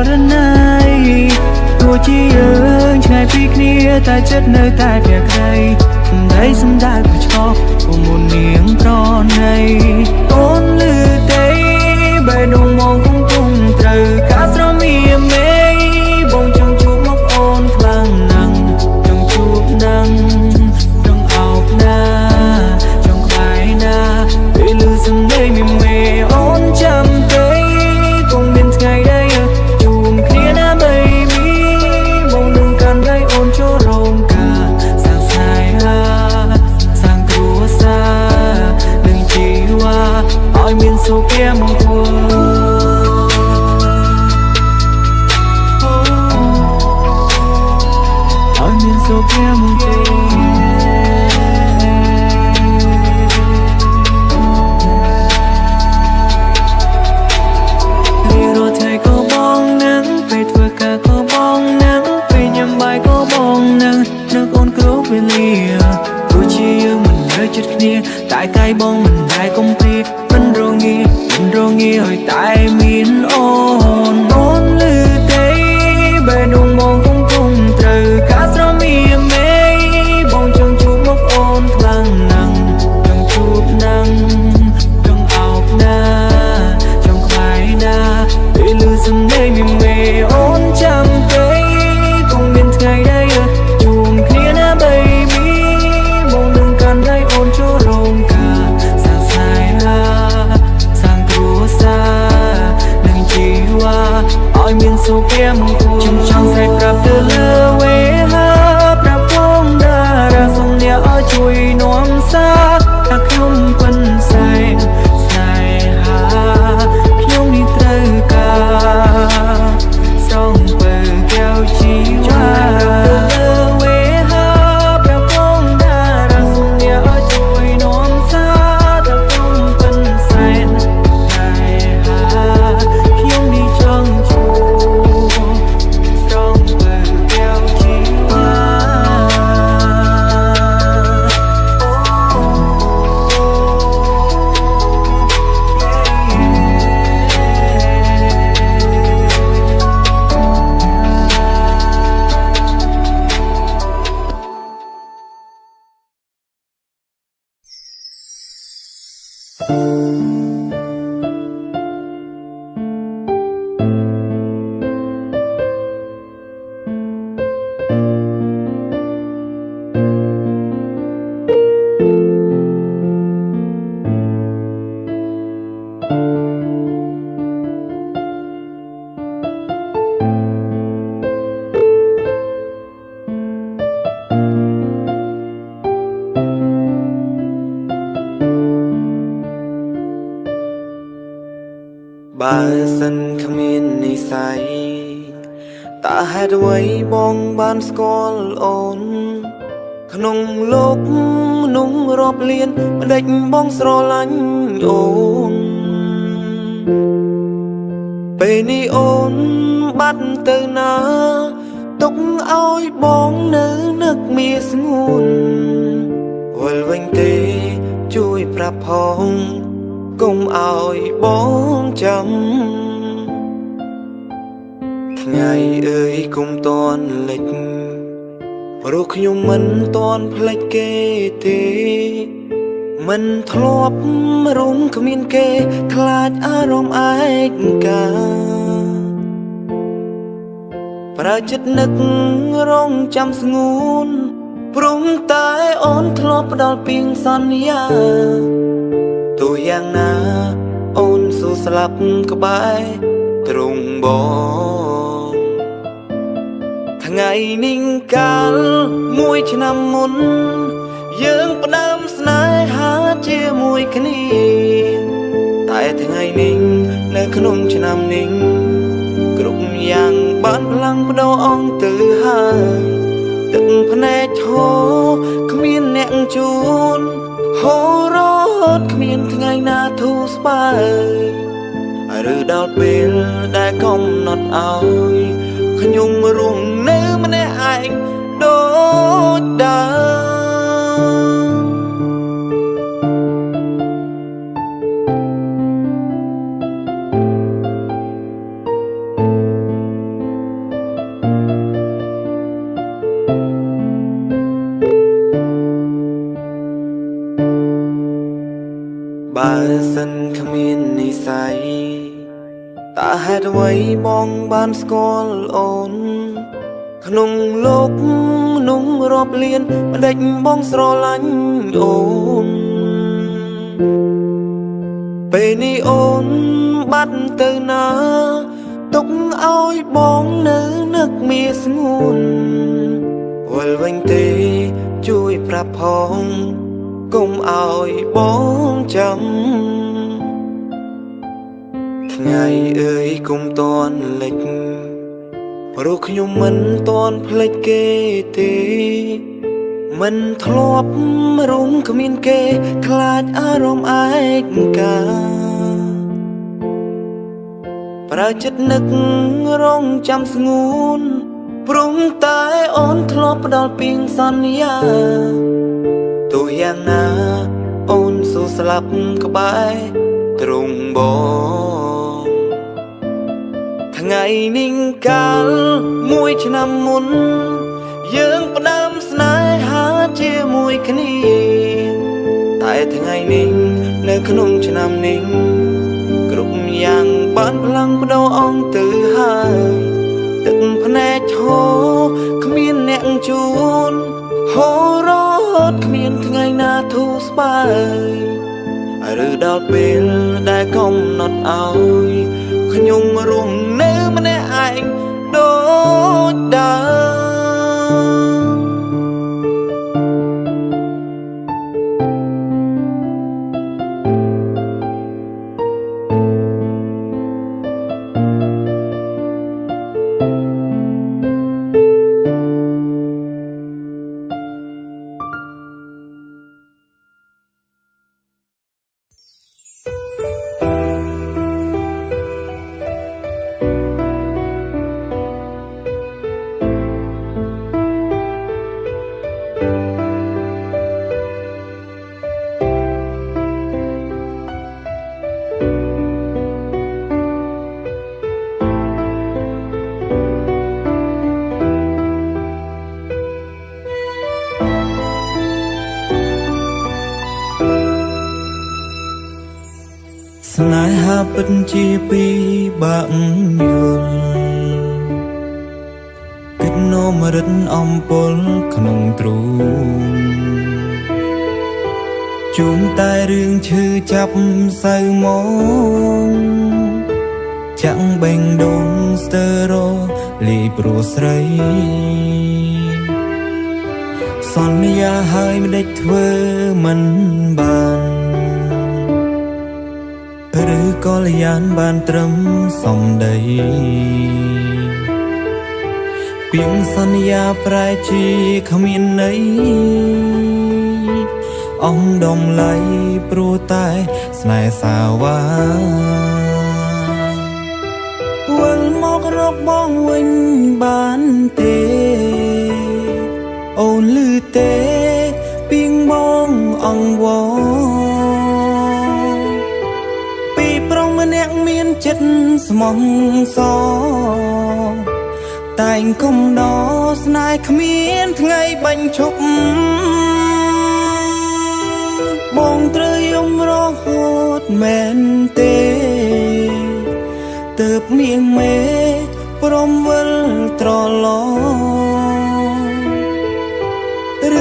រណៃទោះជាយើងឆ្ងាយពីគ្នាតែចិត្តនៅតែភក្តីដីសំដៅក៏ឆ្កប់ពុំមុននាងប្រណីអូនលឺទេបេះដូងមកកំពុងត្រូវការស្រមៀមមេបងចង់ជួបមកអូនខ្លាំងណាស់ចង់ជួបនឹងចង់អោបណាចង់ខ្លាយណាពេលលឺសំឡេងមីមេអូនចាំទេគង់មានថ្ងៃដែលជួបគ្នាណា baby បងនឹងកាន់ដៃអូនចូលរោងការសាងស្នេហាសាងគ្រួសារនឹងជីវ៉ាឲ្យមានសុភមង្គលសុភមង្គលរៀនរត់ថ្ងៃក៏បងនឹងពេលធ្វើការក៏បងនឹងពេលញ៉ាំបាយក៏បងនឹងអូនគ្រប់វេលាទោះជាយើងមិននៅជិតគ្នាតែកាយបងមិនដែលកុំភ្លៀមិនរងាឲ្យតែមានអូនលឺទេបេះដូងបងកំពុងត្រូវការស្រមៀមមេបងចង់ជួបមកអូនខ្លាំងណាស់ចង់ជួបនឹងចង់អោបណាចង់ខ្លាយណាពេលលឺសំឡេងមីមេអូនចាំទេគង់មានថ្ងៃដែលជួបគ្នាណា baby បងនឹងកាន់ដៃអូនចូលរោងការសាងស្នេហាសាងគ្រួសារនឹងជីវ៉ាឲ្យមានសុភមង្គលខ្ញុំចង់ស្រែកប្រាប់ទៅលើវេហាប្រាប់បងតារាសុំអ្នកឲ្យជួយនាំសារថាខ្ញុំពិនសែងស្នេហាខ្ញុំនេះត្រូវការស្រងបើកែវជីវ៉ាវេហាប្រាប់បងតារាសុំអ្នកឲ្យជួយនាំសារថាខ្ញុំពិនសែងស្នេហាខ្ញុំនេះចង់ជួបស្រងបើកែវជីវ៉ាបើសិនគ្មាននិស្ស័យតើហេតុអ្វីបងបានស្គាល់អូនក្នុងលោកមនុស្សរាប់លានមិនដេចបងស្រឡាញ់អូនពេលនេះអូនបាត់ទៅណាទុកឲ្យបងនៅនឹកមាសស្ងួនវិលវិញទេជួយប្រាប់ផងកុំឲ្យបងចាំថ្ងៃអើយគុំតន់លិចព្រោះខ្ញុំមិនតន់ភ្លេចគេទេមិនធ្លាប់រួមគ្មានគេខ្លាចអារម្មណ៍ឯកាប្រើចិត្តនឹករងចាំស្ងួនព្រមតែអូនធ្លាប់ផ្ដល់ពីងសន្យាទោះយ៉ាងណាអូនស៊ូស្លាប់ក្បែរទ្រង់បងថ្ងៃនេះកាលមួយឆ្នាំមុនយើងផ្ដើមស្នេហាជាមួយគ្នាតែថ្ងៃនេះនៅក្នុងឆ្នាំនេះគ្រប់យ៉ាងបានផ្លាំងប្ដូរអង្គទៅហើយទឹកភ្នែកឈរគ្មានអ្នកជួនហូររត់គ្មានថ្ងៃណាធូរស្បើយឬដល់ពេលដែលកំណត់ឲ្យខ្ញុំរស់នៅម្នាក់ឯងដូចដើម ស័យតើហេតុអ្វីបងបានស្គាល់អូនក្នុងលោកមនុស្សរាប់លានមិនដេចបងស្រឡាញ់អូនពេលនេះអូនបាត់ទៅណាទុកឲ្យបងនៅនឹកមាសស្ងួនវិលវិញទេជួយប្រាប់ផងកុំឲ្យបងចាំថ្ងៃអើយកុំតន់លិចព្រោះខ្ញុំមិនតន់ភ្លេចគេទេមិនធ្លាប់រុំគ្មានគេខ្លាចអារម្មណ៍ឯកាប្រើចិត្តនឹករងចាំស្ងួនព្រមតែអូនធ្លាប់ផ្ដល់ពីងសន្យាទោះយ៉ាងណាអូនស៊ូស្លាប់ក្បែរទ្រង់បងថ្ងៃនេះកាលមួយឆ្នាំមុនយើងផ្ដើមស្នេហាជាមួយគ្នាតែថ្ងៃនេះនៅក្នុងឆ្នាំនេះគ្រប់យ៉ាងបានផ្លាំងប្ដូរអង្គទៅហើយទឹកភ្នែកឈរគ្មានអ្នកជួនហូររត់គ្មានថ្ងៃណាធូរស្បើយឬដល់ពេលដែលកំណត់ឲ្យខ្ញុំរស់នៅម្នាក់ឯងដូចដើមស្នេហាពិតជាពីបាក់យល់គិតនោមរិតអំពលក្នុងទ្រូងជុំតែរឿងឈឺចាប់សៅមកចាំងបេងដូងស្ទើរលីព្រោះស្រីសន្យាហើយមិនដេចធ្វើមិនបានឬក៏លយានបានត្រឹមសំដីពីងសន្យាប្រែជាគ្មានន័យអងដំឡៃព្រោះតែស្នេហ៍សាវាវិលមករកបងវិញបានទេអូនឮទេពីងបងអង្វរម្នាក់មានចិត្តស្មោះសរតែងគុំដស្នេហ៍គ្មានថ្ងៃបាញ់ឈប់បងត្រូវយំរហូតមែនទេទើបនាងមេព្រមវិលត្រឡ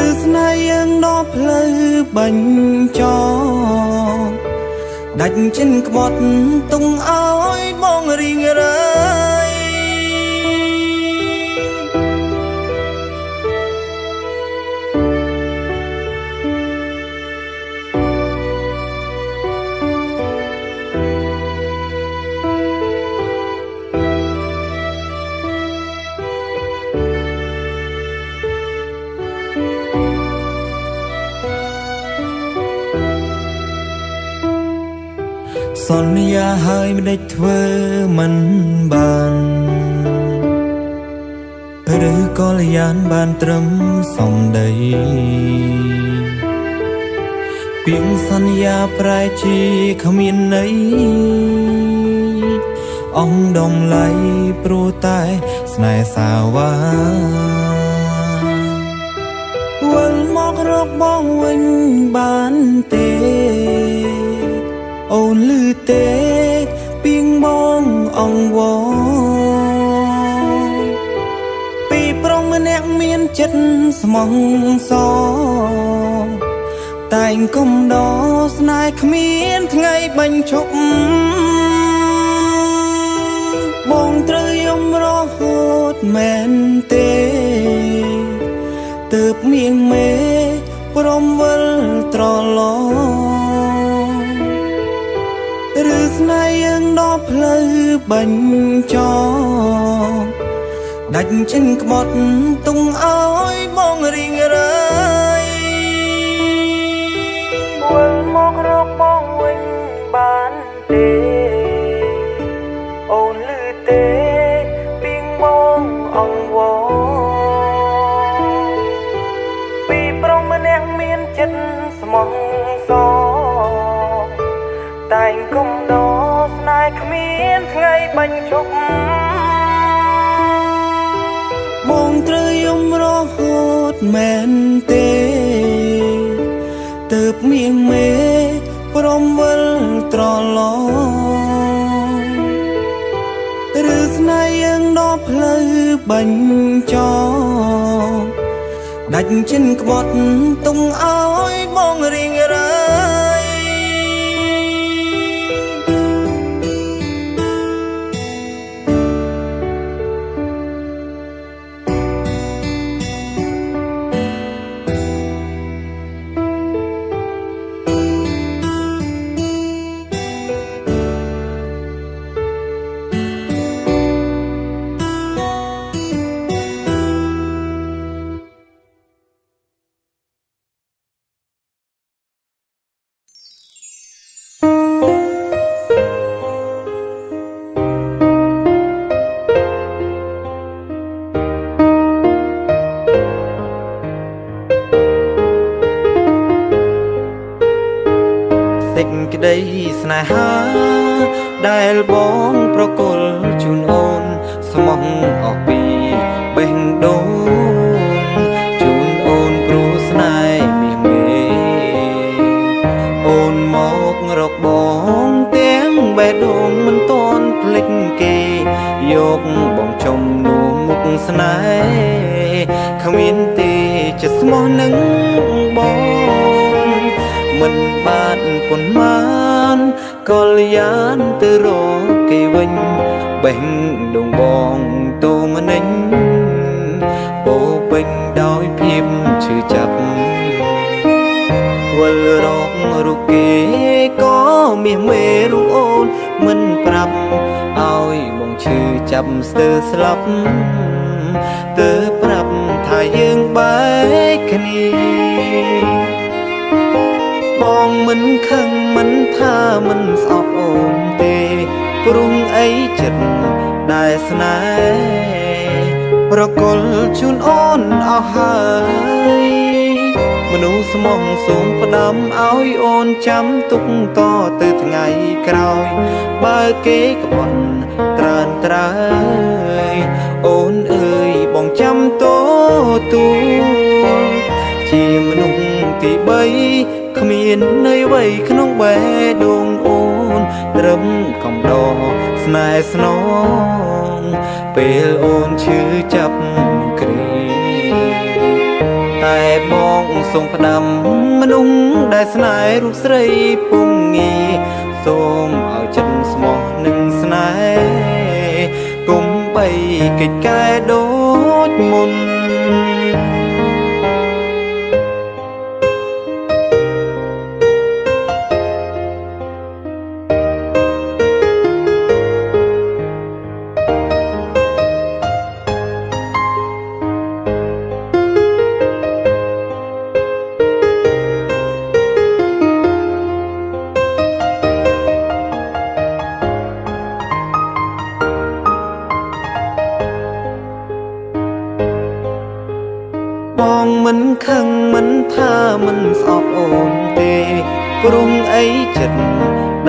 ឬស្នេហ៍យើងដល់ផ្លូវបាញ់ចោដាច់ចិនក្បត់ទុំឲ្យបងរីងរាយសន្យាហើយមិនដេចធ្វើមិនបានឬក៏លយានបានត្រឹមសំដីពីងសន្យាប្រែជាគ្មានន័យអងដំឡៃព្រោះតែស្នេហ៍សាវាវិលមករកបងវិញបានទេ អូនលឺទេពីងបងអង្វរពីប្រុសម្នាក់មានចិត្តស្មោះសរតែងគុំដស្នេហ៍គ្មានថ្ងៃបាញ់ឈប់បងត្រូវយំរហូតមែនទេទើបមៀងមេព្រមវិលត្រឡងឬស្នេហ៍យើងដល់ផ្លូវបាញ់ចោលដាច់ចិនក្បត់ទុំឲ្យបងរីងរាយវិលមករកបងវិញបានទេអូនលឺទេពីងបងអង្វរពីប្រុសម្នាក់មានចិត្តស្មោះសរតែងគុំដស្នេហ៍គ្មានថ្ងៃបាញ់ឈប់បងត្រូវយំរហូតមែនទេទើបមៀងមេព្រមវិលត្រឡងឬស្នេហ៍យើងដល់ផ្លូវបាញ់ចោលដាច់ចិនក្បត់ទុំឲ្យបងរីងរាយសេចក្តីស្នេហាដែលបងប្រគល់ជូនអូនស្មោះអស់ពីបេះដូងជូនអូនព្រោះស្នេហ៍មាសមេអូនមករកបងទាំងបេះដូងមិនតន់ភ្លេចគេយកបងចំនួនមុខស្នេហ៍គ្មានទេចិត្តស្មោះនឹងបងមិនបានប៉ុន្មានក៏លយានទៅរកគេវិញបេះដូងបងតូមនិញពោពេញដោយភាពឈឺចាប់វិលរករូបគេក៏មាសមេរូបអូនមិនប្រាប់ឲ្យបងឈឺចាប់ស្ទើរស្លាប់ទើបប្រាប់ថាយើងបែកគ្នាបងមិនខឹងមិនថាមិនស្អប់អូនទេព្រោះអីចិត្តដែលស្នេហ៍ប្រគល់ជូនអូនអស់ហើយមនុស្សស្មោះសូមផ្ដាំឲ្យអូនចាំទុកតទៅថ្ងៃក្រោយបើគេក្បត់ត្រើនត្រើយអូនអើយបងចាំតទួលជាមនុស្សទី3គ្មាននៅអ្វីក្នុងបេះដូងអូនត្រឹមកំដរស្នេហ៍ស្នងពេលអូនឈឺចាប់គ្រីតែបងសូមផ្ដាំមនុស្សដែលស្នេហ៍រូបស្រីពុំងាសូមឲ្យចិត្តស្មោះនឹងស្នេហ៍កុំបីកិច្ចកែដូចមុនបងមិនខឹងមិនថាមិនស្អប់អូនទេព្រោះអីចិត្ត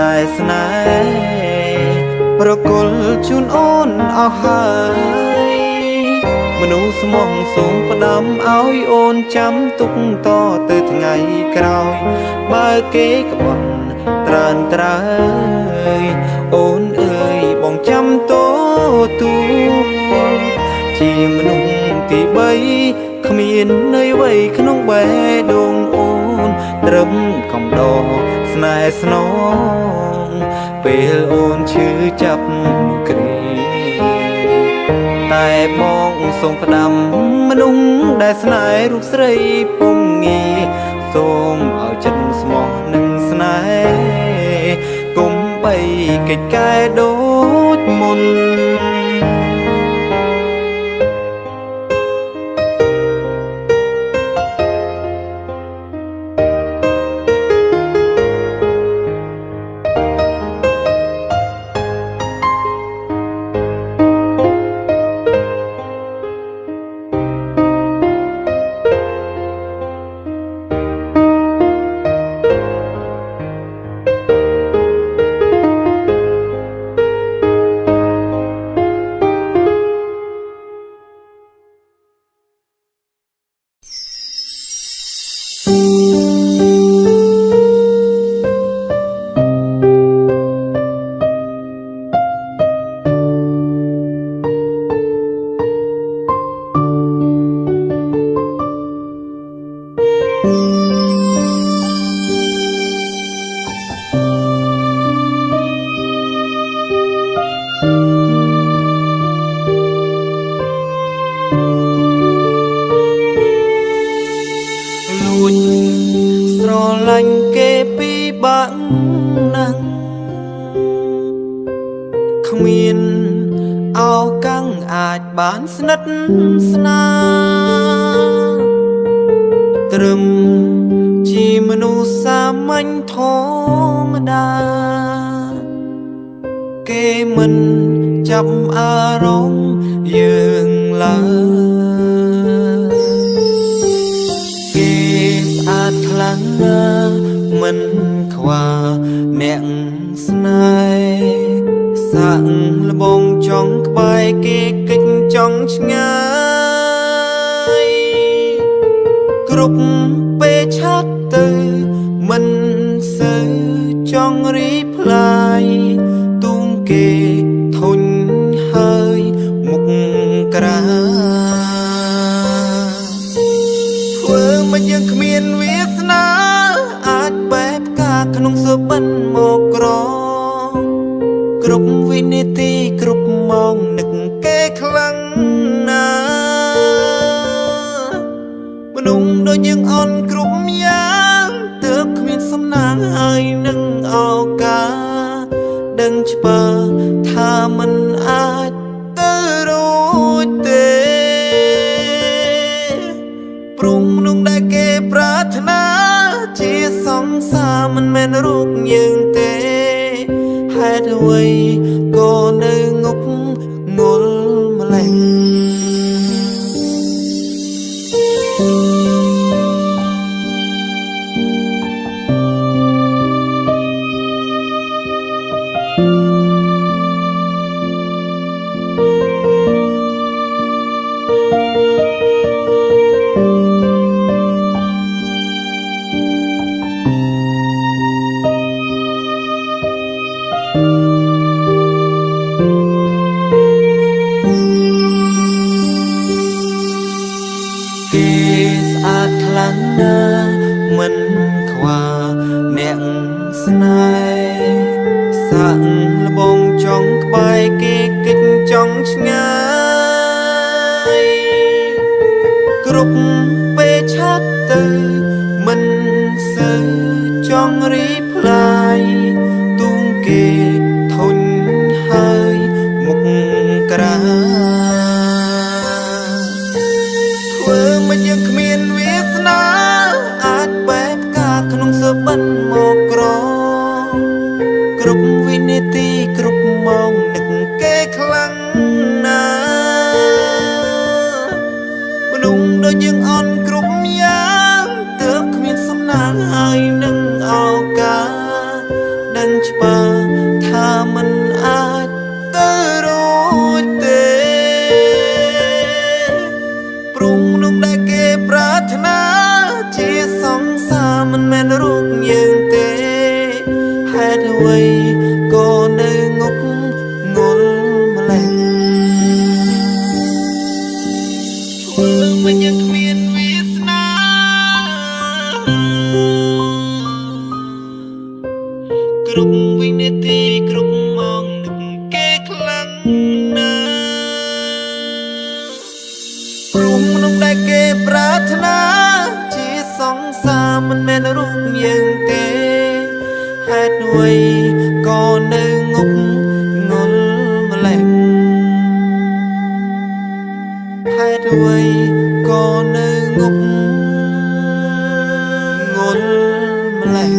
ដែលស្នេហ៍ប្រគល់ជូនអូនអស់ហើយមនុស្សស្មោះសូមផ្ដាំឲ្យអូនចាំទុកតទៅថ្ងៃក្រោយបើគេក្បត់ត្ ច្រើនត្រើយអូនអើយបងចាំតូទូជាមនុស្សទី3គ្មានន័យអ្វីក្នុងបេះដូងអូនត្រឹមកំដរស្នេហ៍ស្នងពេលអូនឈឺចាប់គ្រីតែបងសូមផ្ដាំមនុស្សដែលស្នេហ៍រូបស្រីពុំងាសូមឲ្យចិត្តស្មោះនឹងស្នេហ៍កុំបីកិច្ចកែដូចមុនលាញ់គេពីបាក់ណាស់គ្មានអោកាំងអាចបានស្និទ្ធស្នាលត្រឹមជាមនុស្សសាមញ្ញធម្មតាគេមិនចាប់អារម្មណ៍យើងឡើយគេស្អាតខ្លាំងណាស់មិនខ្វល់អ្នកស្នេហ៍សាក់លបងចង់ក្បែរគេកិច្ចចង់ឆ្ងាយគ្រប់ពេលឆាត់ទៅមិនសូវចង់រីផ្លាយទូងគេធុញហើយមុខក្រាធ្វើមកយើងគ្មានវាសនាអាចបែបការក្នុងសបិនមកក្រគ្រប់វិនាទីគ្រប់ម៉ោងនឹកគេខ្លាំងណាស់មនុស្សដូចយើងអន់គ្រប់យ៉ាងទើបគ្មានសំណាងហើយនឹងឱកាសដឹងច្បាស់ថាមិនអាចទៅរួចទេព្រមនឹងដែលគេប្រាថ្នាជាសង្សារមិនមែនរូបយើងទេហេតុអ្វីក៏នៅងប់ងល់ម្លេះគេស្អាតខ្លាំងណាស់មិនខ្វល់អ្នកស្នេហ៍សាក់លបងចង់ក្បែរគេកិច្ចចង់ឆ្ងាយគ្រប់ពេលឆាត់ទៅមិនសូវចង់រីផ្លាយទូងគេធុញហើយមុខក្រាធ្វើមកយើងគ្មានវាសនាអាចបែបការក្នុងសបិនមកក្រ ปรารถนาជាសង្សារមិនមែនរូបយើងទេហេតុអ្វីក៏នៅងប់ងល់ម្លេះហេតុអ្វីក៏នៅងប់ងល់ម្លេះ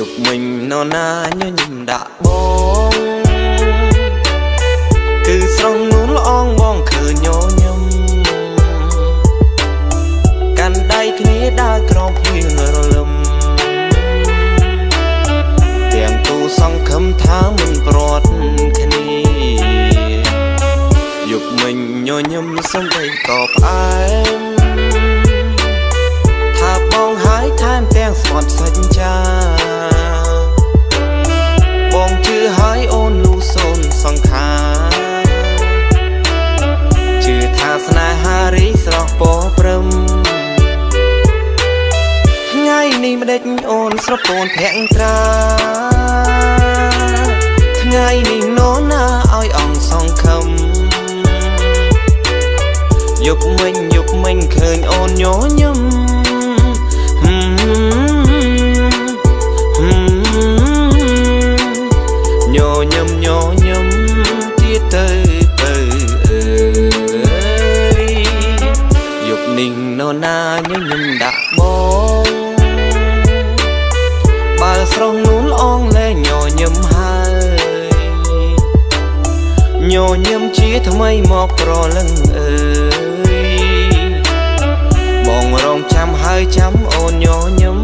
dục mình nó na như nhìn đã bóng cứ sông núi long bong khờ nhô nhâm can đây khi đã crop hiền rồi lầm tiếng tu song khâm thá mình bọt khani dục mình nhô nhâm sông đầy cọp ai thả bong hái tham tiếng spot xanh chaបងជឿហើយអូនលូសូនសង្ខាជឿថាស្នេហារីស្រស់ពោព្រឹមថ្ងៃនេះម្ដេចអូនស្រពោនភក្ត្រាថ្ងៃនេះនរណាឲ្យអង្គសងខំយប់មិញឃើញអូនញញឹមញញឹមទៀតទៅយប់នេះនរណាញញឹមដាក់បងបើស្រស់នួនអងលែងញញឹមហើយញញឹមជាថ្មីមកប្រលឹងអើយបងរងចាំហើយចាំអូនញញឹម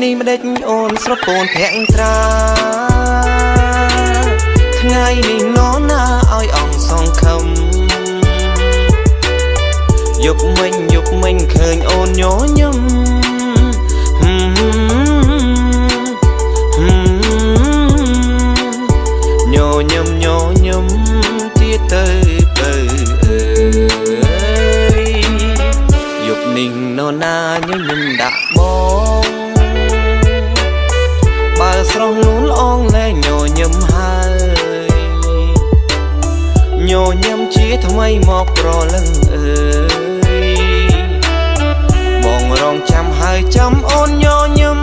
នេះម្ដេចអូនស្រពោនភក្ត្រាថ្ងៃនេះនរណាឲ្យអង្គសងខំយប់មិញឃើញអូនញញឹមញញឹមទៀតទៅយប់នេះនរណាញញឹមដាក់បងបើស្រស់នួនអងលែងញញឹមហើយញញឹមជាថ្មីមកប្រលឹងអើយបងរងចាំហើយចាំអូនញញឹម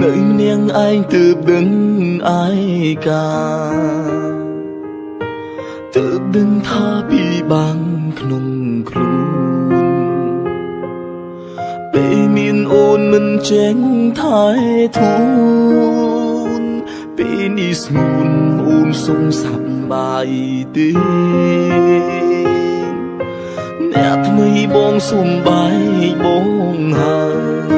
នៅនាងឯងទើបដឹងឯកាទើបដឹងថាពីបាំងក្នុងខ្លួនពេលមានអូនមិនចេញថែធូនពេលនេះស្ងួនអូនសុំសប្បាយទេអ្នកថ្មីបងសុំបាយបងហើយ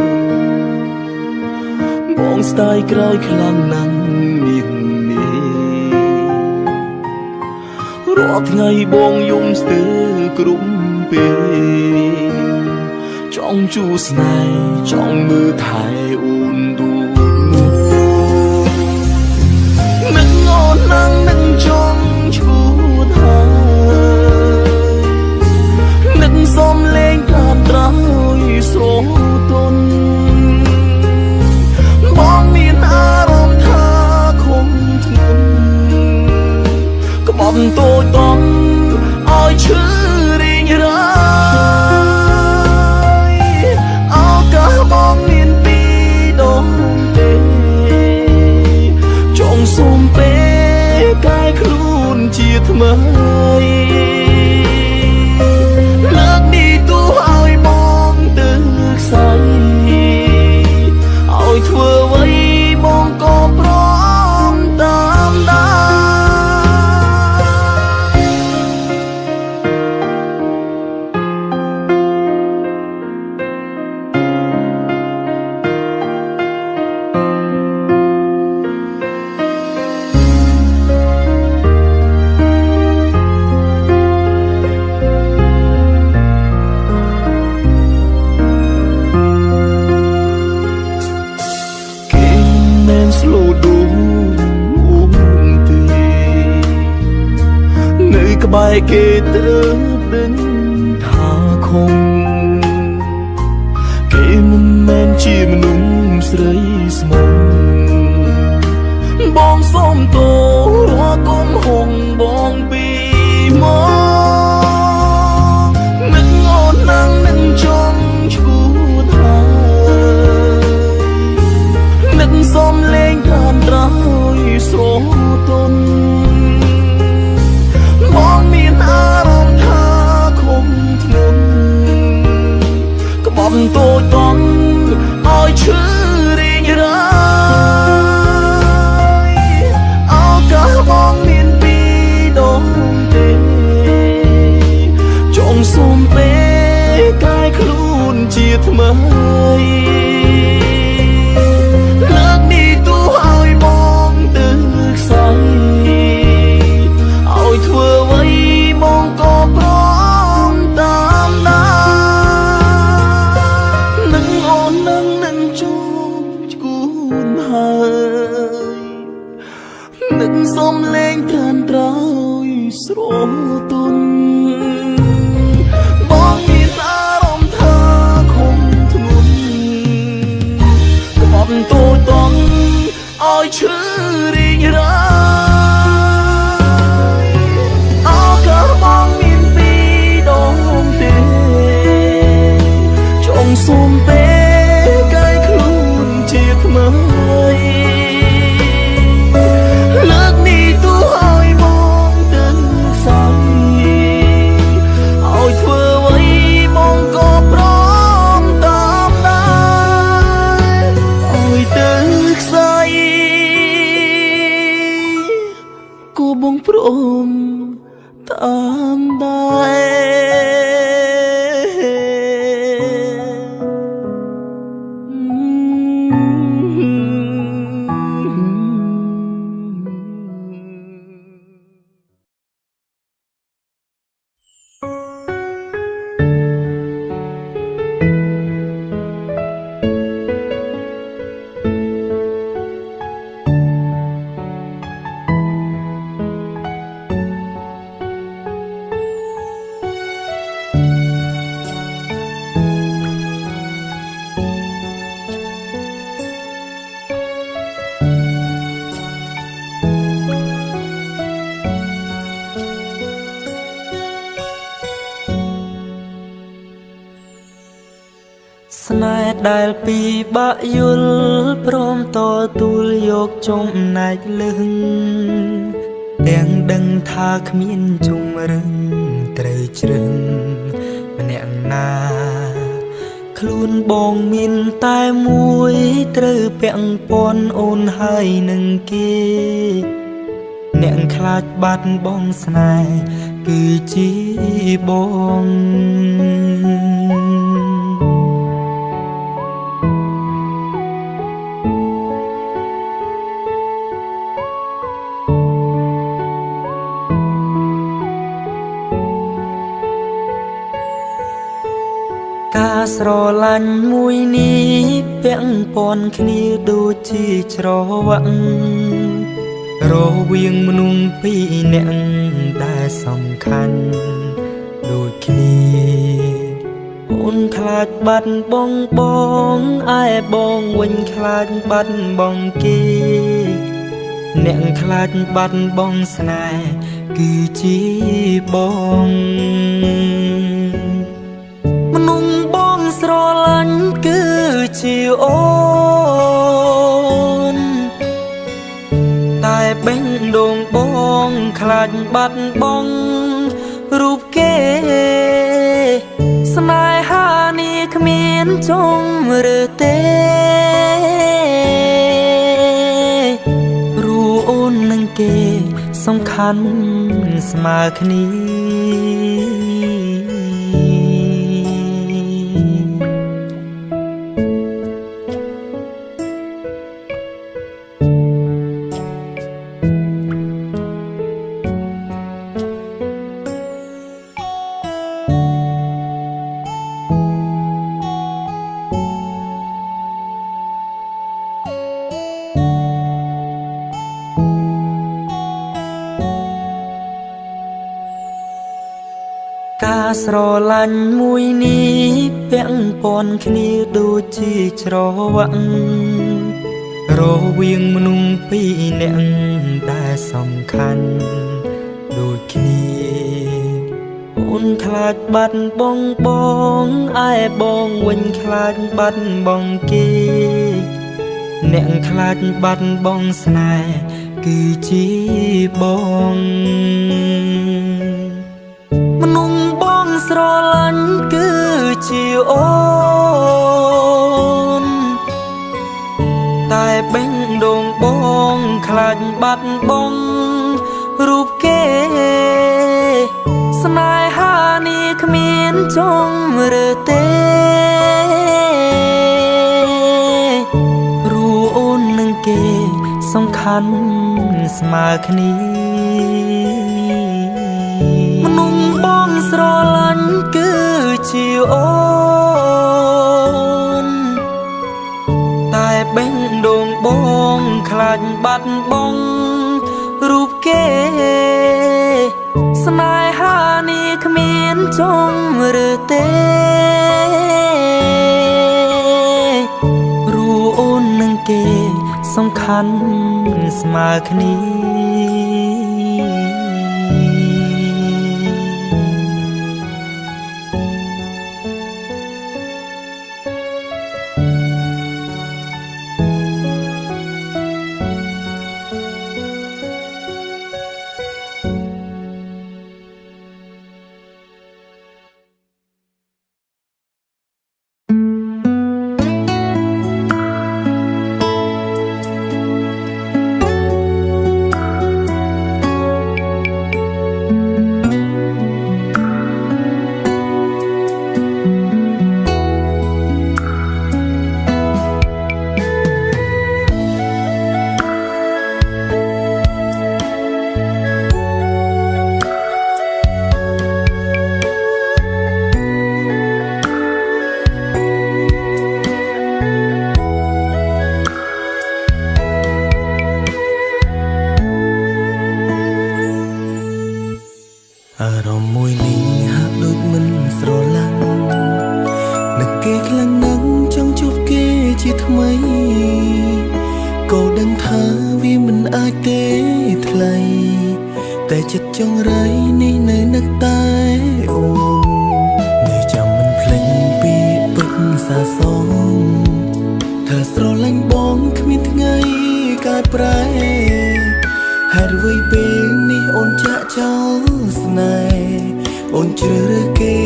បងស្ដាយក្រោយខ្លាំងណាស់មានរាល់ថ្ងៃបងយំស្ទើរគ្រប់ពេលចង់ជួស្នេហ៍ចង់មើលថែអូនដួលនឹងអូននឹងចង់ឈួតហើយ ថ្មីលើកនេះទូឲ្យបងទៅខ្សែឲ្យធ្វើអ្វីបងក៏ព្រមតាមដែរស្លូតដូចអូនទេនៅក្បែរគេទៅដឹងថាខំគេមិនមែនជាមនុស្សស្រីស្មោះបងសុំទោរកុំហងបងពីមកមិនអូននឹងនឹងចង់ឈួតហើយនឹងសុំលេងតាមត្រយស្រទន់បងមានអារម្មណ៍ថាខំធ្ងន់ក្បត់តូចតន់ឲ្យឈឺរីងរាយឱកាសបងមានពីរដងទេចង់សុំពេលកាយខ្លួនជាថ្មីនឹងសុំលេងតាមត្រយស្រទន់បងមានអារម្មណ៍ថាខំធ្ងន់ក្បត់តូចតន់ឲ្យឈឺរីងរាយឱកាសបងមានពីរដងទេចង់សុំពេលកាយខ្លួនជាថ្មីបងព្រមតាមស្នេហ៍ដែលពីបាក់យល់ព្រមតទួលយកចំណែកលឹងទាំងដឹងថាគ្មានជំរឹងត្រូវជ្រឹងម្នាក់ណាខ្លួនបងមានតែមួយត្រូវពាក់ព័ន្ធអូនហើយនឹងគេអ្នកខ្លាចបាត់បងស្នេហ៍គឺជាបងការស្រឡាញ់មួយនេះពាក់ព័ន្ធគ្នាដូចជាច្រវាក់រវាងមនុស្សពីរនាក់ដែលសំខាន់ដូចគ្នាអូនខ្លាចបាត់បងឯបងវិញខ្លាចបាត់បងគេអ្នកខ្លាចបាត់បងស្នេហ៍គឺជាបងមនុស្សបងស្រឡាញ់គឺជាអូនតែ បេះដូងបងខ្លាចបាត់បង់រូបគេស្នេហានេះគ្មានចុងឬទេรู้អូននឹងគេសំខាន់ស្មើគ្នាការស្រឡាញ់មួយនេះពាក់ព័ន្ធគ្នាដូចជាច្រវាក់រវាងមនុស្សពីរនាក់ដែលសំខាន់ដូចគ្នាអូនខ្លាចបាត់បង់បងឯបងវិញខ្លាចបាត់បង់គេអ្នកខ្លាចបាត់បង់ស្នេហ៍គឺជាបងមនុស្សបងស្រឡាញ់គឺជាអូនតែបេះដូងបងខ្លាចបាត់បង់រូបគេស្នេហានេះគ្មានចុងឬទេรู้អូននឹងគេសំខាន់ស្មើគ្នាមនុស្សបងស្រឡាញ់គឺជាអូនតែបេះដូងបងខ្លាចបាត់បង់រូបគេស្នេហានេះគ្មានចុងឬទេรู้អូននឹងគេសំខាន់ស្មើគ្នា តែចិត្តចង្រៃនេះនៅនឹកតែអូននៅចាំមិនភ្លេចពីពិតសាសងថាស្រឡាញ់បងគ្មានថ្ងៃកើតប្រែហេតុអ្វីពេលនេះអូនចាក់ចោលស្នេហ៍អូនជ្រើសរើសគេ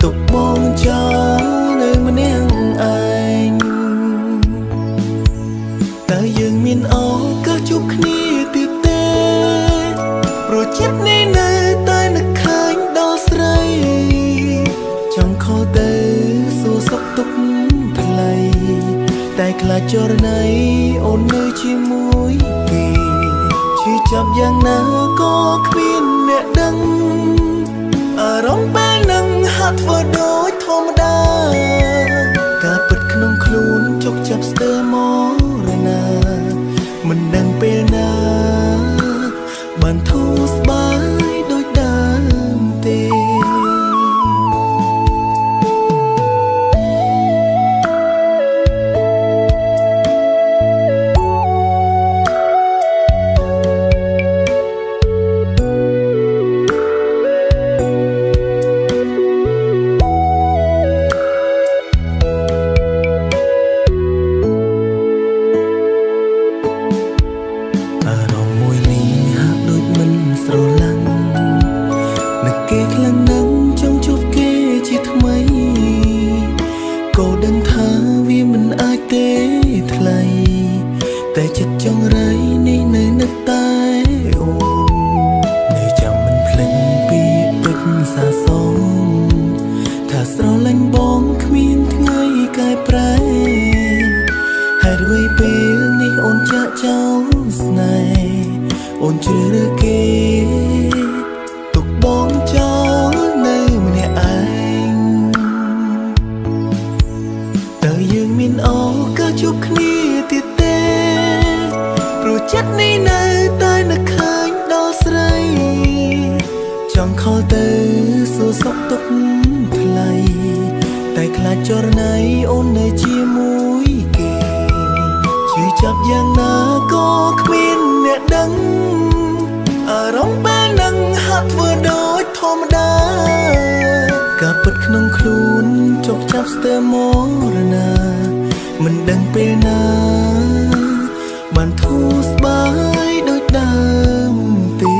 ទុកបងចោលនៅម្នាក់ឯងតើយើងមានឱកាសជួបគ្នាទៀតទេព្រោះចិត្តនេះនៅតែនឹកឃើញដល់ស្រីចង់ខលទៅសួរសុខទុក្ខថ្លៃតែខ្លាចចរណៃអូននៅជាមួយគេឈឺចាប់យ៉ាងណាក៏គ្មានអ្នកដឹងអារម្មណ៍ពេលនឹងហាក់ធ្វើដូចធម្មតាការពិតក្នុងខ្លួនជោគចាប់ស្ទើរមរណាមិនដឹងពេលណាបានធូរស្បើយដូចដើមទេ តែចិត្តចង់រៃនេះនៅនឹកតែអូននៅចាំមិនភ្លេចពីពិតសាសងថាស្រឡាញ់បងគ្មានថ្ងៃកែប្រែហេតុអ្វីពេលនេះអូនចាក់ចោលស្នេហ៍អូនជ្រើសរើសគេទុកបងចោលនៅម្នាក់ឯងតើយើងមានឱកាសជួបគ្នាទៀតទេព្រោះចិត្តនេះនៅតែនឹកឃើញដល់ស្រីចង់ខលទៅសួរសុខទុក្ខថ្លៃតែខ្លាចចរណៃអូននៅជាមួយគេជឿចាប់យ៉ាងណាក៏គ្មានអ្នកដឹងអារម្មណ៍ពេលនឹងហាក់ធ្វើដូចធម្មតាការពិតក្នុងខ្លួនចុកចាប់ស្ទើរមរណាមិនដឹងពេលណាបានធូរស្បើយដូចដើមទេ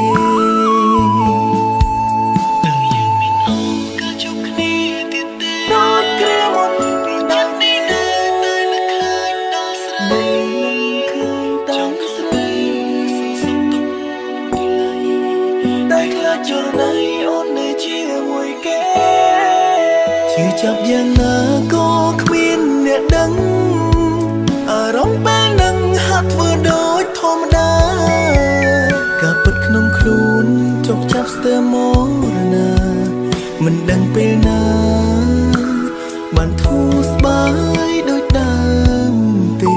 តើយើងមានឱកាសជួបគ្នាទៀតទេរត់គ្រាមុនព្រោះចិត្តនេះនៅតែនឹកឃើញដល់ស្រីចង់ស្រីសុខទុក្ខថ្លៃតែខ្លាចចរណៃអូននៅជាមួយគេជឿចាប់យ៉ាងណាក៏គ្មានអ្នកដឹងអារម្មណ៍ពេលនឹងហាក់ធ្វើដូចធម្មតាការពិតក្នុងខ្លួនចុកចាប់ស្ទើរមរណាមិនដឹងពេលណាបានធូរស្បើយដូចដើមទេ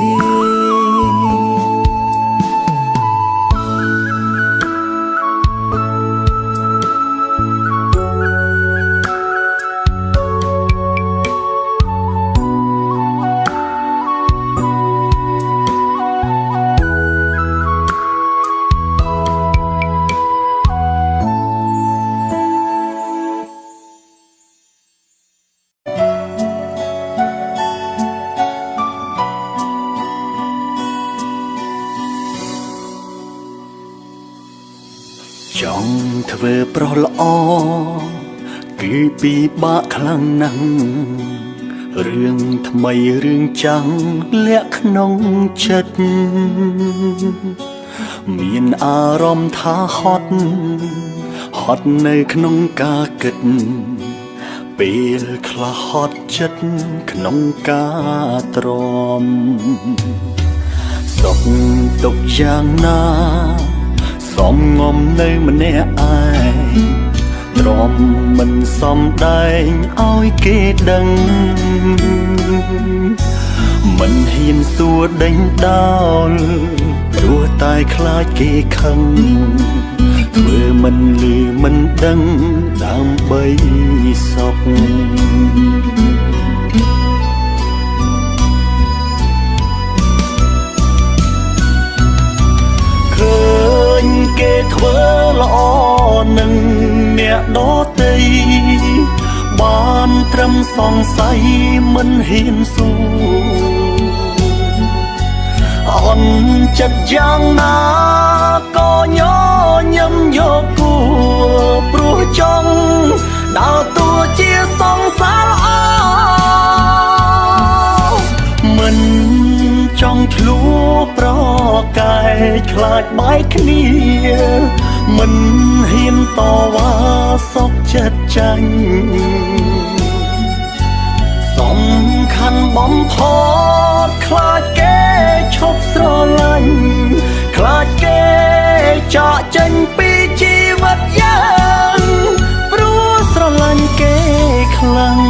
ចង់ធ្វើប្រុសល្អគឺពិបាកខ្លាំងណាស់រឿងថ្មីរឿងចាំងលាក់ក្នុងចិត្តមានអារម្មណ៍ថាហត់នៅក្នុងការគិតពេលខ្លះហត់ចិត្តក្នុងការទ្រាំសុខទុក្ខយ៉ាងណាសំងំនៅម្នាក់ឯងទ្រាំមិនសំដែងឲ្យគេដឹងមិនហ៊ានសួរដេញដោលព្រោះតែខ្លាចគេខឹងធ្វើមិនលឺមិនដឹងដើម្បីសុខគេធ្វើល្អនឹងអ្នកដទៃបានត្រឹមសង្ស័យមិនហ៊ានសួរអន់ចិត្តយ៉ាងណាក៏ញញឹមយកគួរព្រោះចង់ដើរតួជាសង្សារល្អមិនចង់ឆ្លួប្រកែកខ្លាចបែកគ្នាមិនហ៊ានតវ៉ាសុខចិត្តចាញ់សំខាន់បំផុតខ្លាចគេឈប់ស្រឡាញ់ខ្លាចគេចាកចេញពីជីវិតយើងព្រោះស្រឡាញ់គេខ្លាំង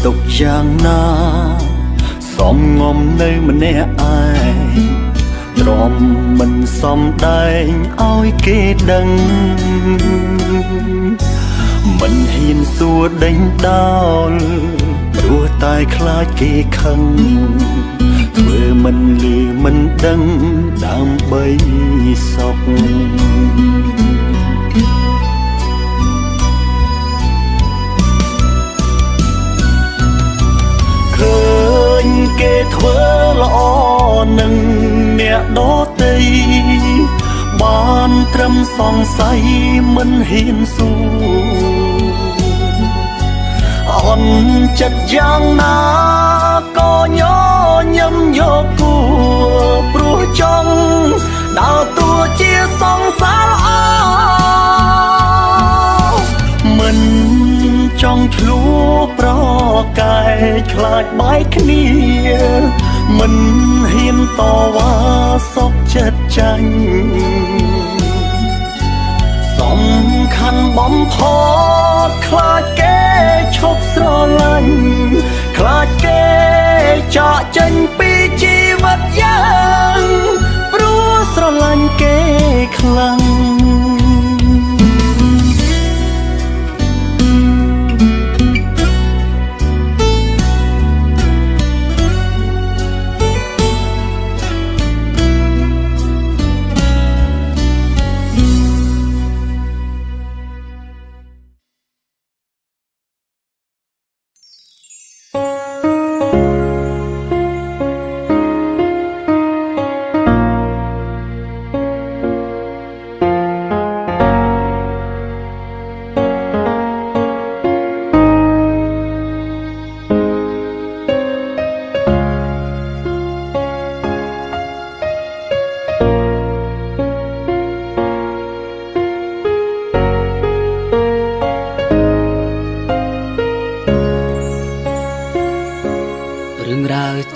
ទុកយ៉ាងណាសំងំនៅម្នាក់ឯងទ្រាំមិនសំដែងឲ្យគេដឹងមិនហ៊ានសួរដេញដោលព្រោះតែខ្លាចគេខឹងធ្វើ មិនលឺមិនដឹងដើម្បីសុខឃើញគេធ្វើល្អនឹងអ្នកដទៃបានត្រឹមសង្ស័យមិនហ៊ានសួរអន់ចិត្តយ៉ាងណាក៏ញញឹមយកគួព្រោះចង់ដើរតួជាសង្សារអមិនចង់ឆ្លួប្រកែកខ្លាចបែកគ្នាមិនហ៊ានតវ៉ាសុខចិត្តចាញ់សំខាន់បំផុតខ្លាចគេឈប់ស្រឡាញ់ខ្លាចគេចាកចេញពីជីវិតយើងព្រោះស្រឡាញ់គេខ្លាំង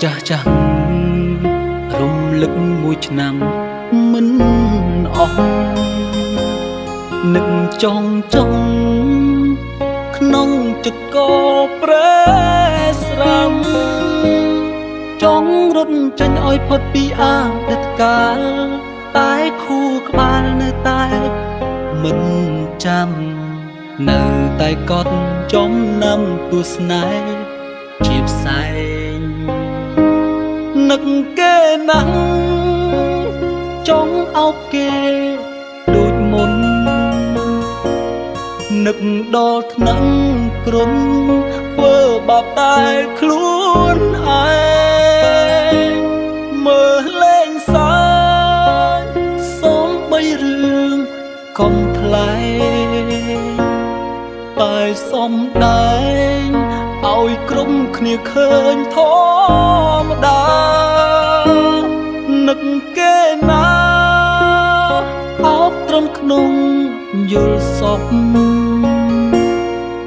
ចាស់ចាស់រំលឹកមួយឆ្នាំមិនអស់នឹកចង់ក្នុងចិត្តក៏ប្រែស្រាំចង់រត់ចេញឲ្យផុតពីអតីតកាលតែខួរក្បាលនៅតែមិនចាំនៅតែកត់ចំណាំទស្សនេហ៍ជាផ្សែងនឹកគេណាស់ចង់អោបគេដូចមុននឹកដល់ថ្នាក់គ្រុនធ្វើបាបតែខ្លួនឯងមើលលេងសើចសូមបីរឿងកុំថ្លែងតែសំដែងឲ្យក្រុមគ្នាឃើញធម្មតានឹកគេណាអោបត្រឹមក្នុងយល់សព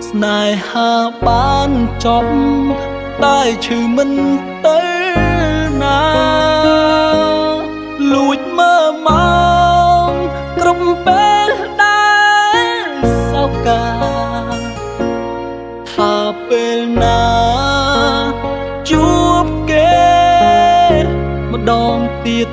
ស្នេហាបានចប់តែឈឺមិនទៅណាលួចមើលមកគ្រប់ពេលដែលសោកកាថាពេលណាជួបគេម្ដងទៀត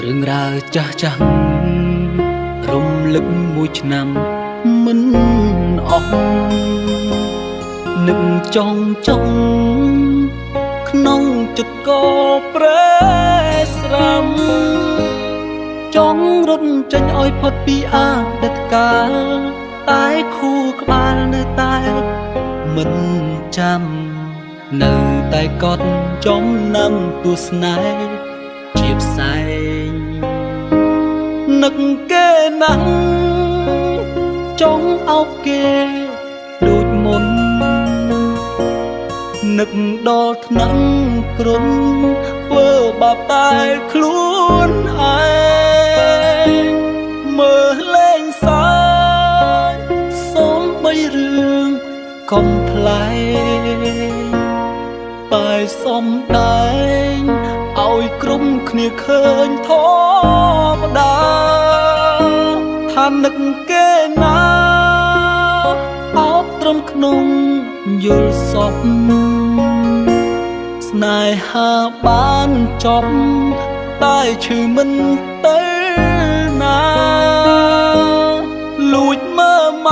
រឿងរ៉ាវចាស់ចាស់រំលឹកមួយឆ្នាំមិនអស់នឹកចង់ក្នុងចិត្តក៏ប្រែស្រាំចង់រត់ចេញឲ្យផុតពីអតីតកាលតែខួរក្បាលនៅតែមិនចាំនៅតែកត់ចំណាំទស្សនេហ៍ជាផ្សែងនឹកគេណាស់ចង់អោបគេដូចមុននឹកដល់ថ្នាក់គ្រុនធ្វើបាបតែខ្លួនឯងមើលលេងសើចសូមបីរឿងកុំថ្លែង តែសំដែងឲ្យក្រុមគ្នាឃើញធម្មតាថានឹកគេណាអោបត្រឹមក្នុងយល់សពស្នេហាបានចប់តែឈឺមិនទៅណាលួចមើលម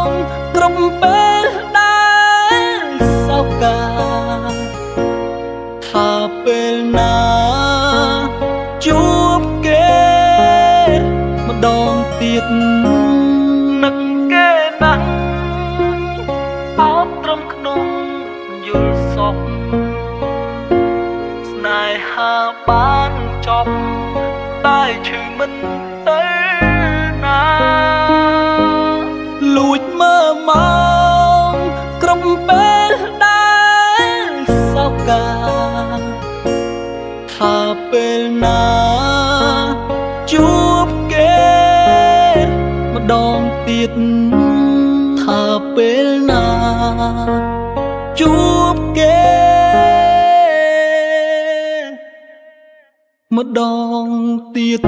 កក្រុមពេលដែលសោកាថាពេលណាជួបគេម្ដងទៀតនឹកគេណាស់អោបត្រឹមក្នុងយល់សពស្នេហាបានចប់តែឈឺមិនទៅណាលួចមើលមកក្រុមពេលដែលសោកាថាពេលណាជួបគេម្ដងទៀតថាពេលណាជួបគេម្ដងទៀត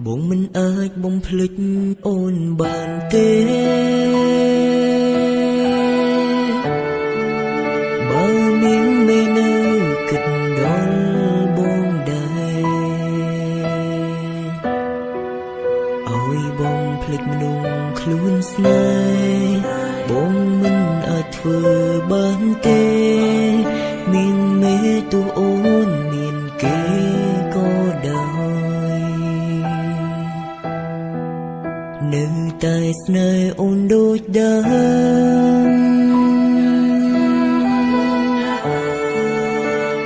បងមិនអាចបំភ្លេចអូនបានទេបើមានមេនៅគិតដល់បងដែរឲ្យបងភ្លេចមនុស្សខ្លួនស្នេហ៍បងមិនអាចធ្វើបានទេមានមេទូអូនមានគេក៏ដោយនៅតែស្នេហ៍អូនដូចដើម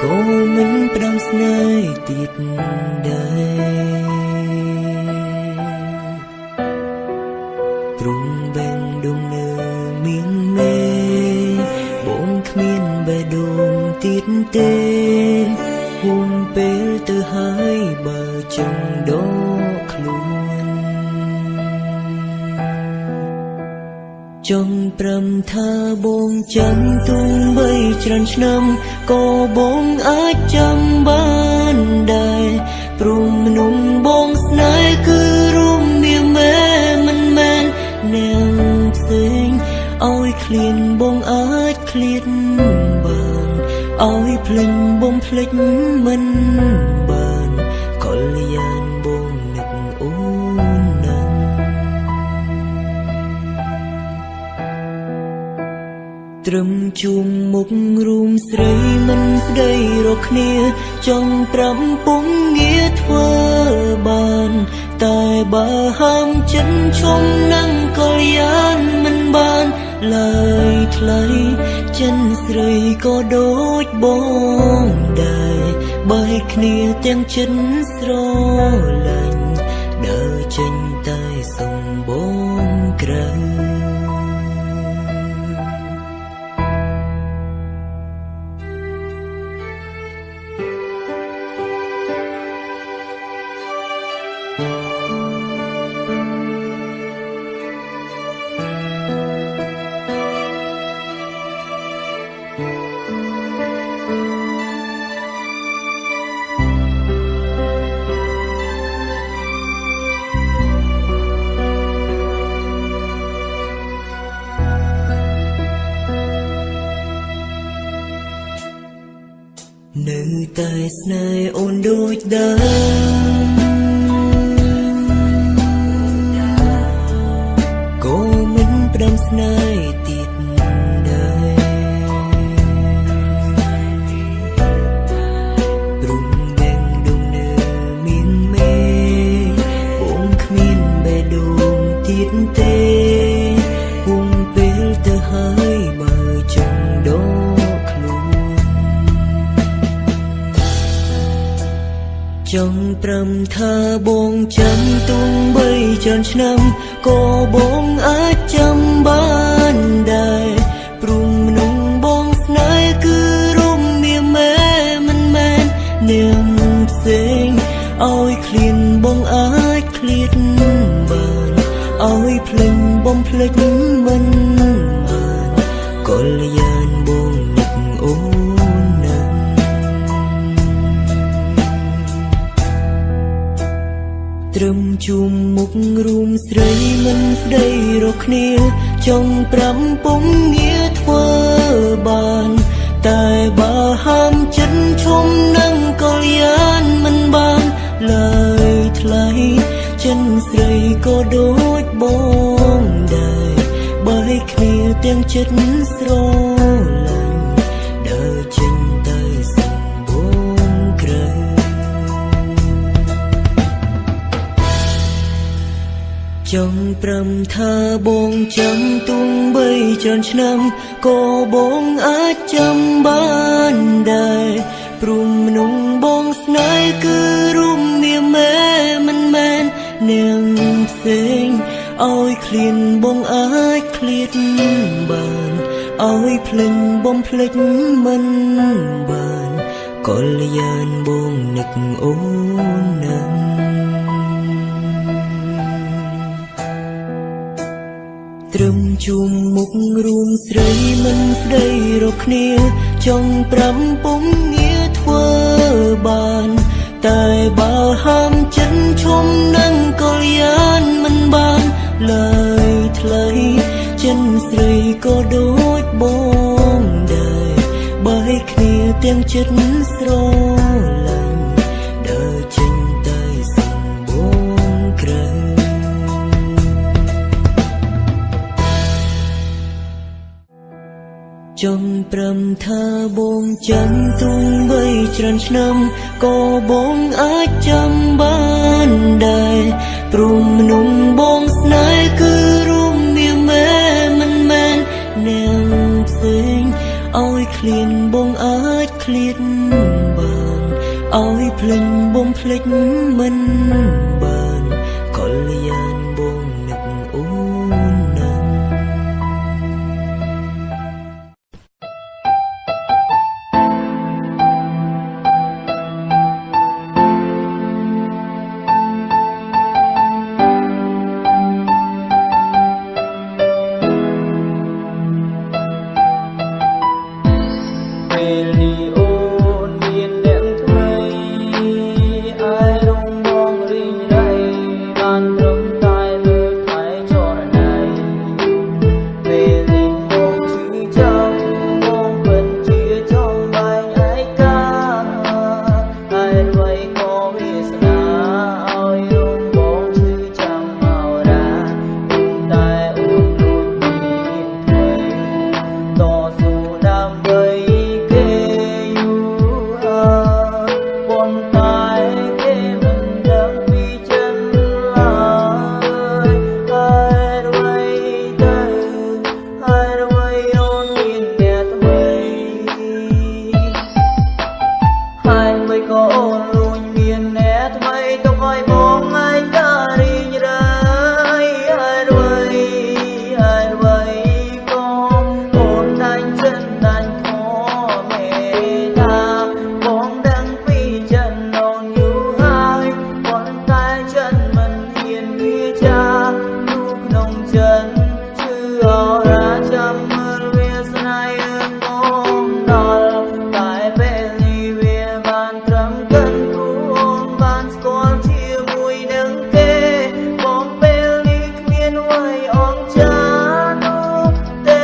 ក៏មិនផ្ដាំស្នេហ៍ទៀតដែរទ្រង់បែងដងនៅមានមេបងគ្មានបេះដូងទៀតទេហួងពេលទៅហើយបើចង់ដកខ្លួនចង់ព្រមថាបងចាំទុំបីច្រើនឆ្នាំក៏បងអាចចាំបានដែរព្រមនំបងស្នេហ៍គឺរួមមានមែមិនមែននាងផ្សេងឲ្យឃ្លានបងអាចឃ្លានបានឲ្យភ្លេចបងភ្លេចមិនបានកលយានបងនឹកអូនណាស់ត្រឹមជួមមុខរួមស្រីមិនស្ដីរកគ្នាចង់ប្រំពងងារធ្វើបានតែបើហាមចិនឈុំនឹងកលយានមិនបានឡើយថ្លៃចិនស្រីក៏ដូចបងដែរបើគ្នាទាំងចិត្តស្រឡាញ់ដើរចេញតែសំបងក្រៅ នៅតែស្នេហ៍អូនដូចដើមក៏មិនផ្ដាំស្នេហ៍ទៀតដែរព្រំដែងដងនៅមានមេបងគ្មានបេះដូងទៀតទេពុំពេលទៅហើយបើចង់ដកខ្លួនចង់ព្រមថាបងចាំទុំបីច្រើនឆ្នាំក៏បងអាចចាំបានដែរព្រំក្នុងបងស្នេហ៍គឺរំមាមែមិនមែននាងផ្សេងឲ្យឃ្លានបងអាចឃ្លាតបានឲ្យភ្លេចបងភ្លេចមិនបានកលយានបងនឹកអូនណាស់ត្រឹមជួមមុខរួមស្រីមិនស្ដីរកគ្នាចង់ប្រាំពុំងារធ្វើបានតែបើហាមចិត្តឈុំនឹងកលយានមិនបានឡើយថ្លៃចិនស្រីក៏ដូចបងដែរបើឲ្យគ្នាទាំងចិត្តស្រឡាញ់ដើរចេញទៅសម្បូរក្រៅចង់ព្រមថាបងចាំទុំបីច្រើនឆ្នាំក៏បងអាចចាំបានដែរព្រំក្នុងបងស្នេហ៍គឺរំមាមែមិនមែននាងផ្សេងឲ្យឃ្លានបងអាចឃ្លាតបានឲ្យភ្លេចបងភ្លេចមិនបានកលយានបងនឹកអូនណាស់ត្រឹមជួមមុខរួមស្រីមិនស្ដីរកគ្នាចង់ប្រាំពុំងារធ្វើបានតែបើហាមចិត្តឈុំនឹងកលយានមិនបានឡើយថ្លៃចិនស្រីក៏ដូចបងដែរបើឲ្យគ្នាទាំងចិត្តស្រឡាញ់ដើរចេញទៅសម្បូរក្រៅចង់ព្រមថាបងចាំទុំបីច្រើនឆ្នាំក៏បងអាចចាំបានដែរព្រំក្នុងបងស្នេហ៍គឺរួមមាមែមិនមែននាងផ្សេងឲ្យឃ្លានបងអាចឃ្លាតបានឲ្យភ្លេចបងភ្លេចមិនបានកលយានបងនឹកអូនណាស់ពេលនេះអូនមានអ្នកថ្មីអាយរំបងរីងរៃបានត្រឹមតែលើថែចរណៃពេលនេះបងឈឺចាំបងពិតជាចង់បែងឯកាហើយអ្វីក៏វាសនាឲ្យរំបងឈឺចាំមករាតែអូនដូចមានថ្មីតស៊ូដើម្បីក៏អូនលួចមានអ្នកថ្មីទុកឲ្យបងឯការីងរៃហើយអ្វីបងអូនដាច់ចិត្តដាច់ខមេតាបងដឹងពីចិត្តអូនយូរហើយប៉ុន្តែចិត្តមិនហ៊ានវាចាទូក្នុងចិត្តជឿអរ៉ាចាំមើលវាស្នេហ៍បងដល់តែពេលនេះវាបានត្រឹមកិនគូអូនបានស្គាល់ជាមួយនឹងគេបងពេលនេះគ្មានអ្វីអងចានោះទេ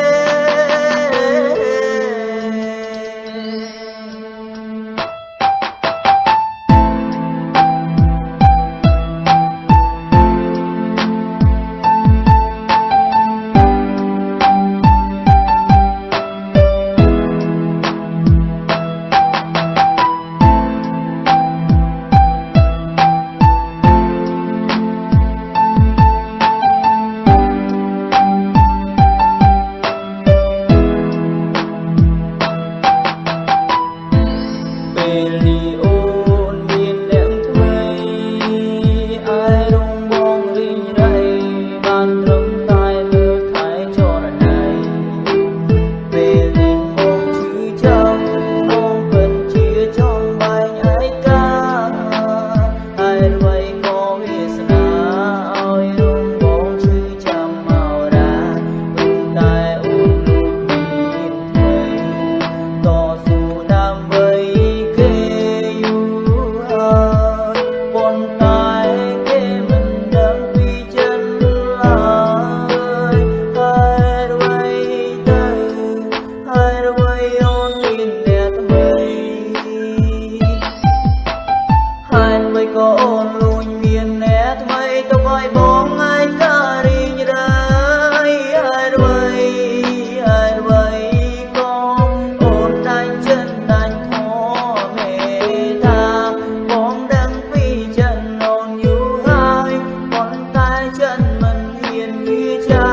ចា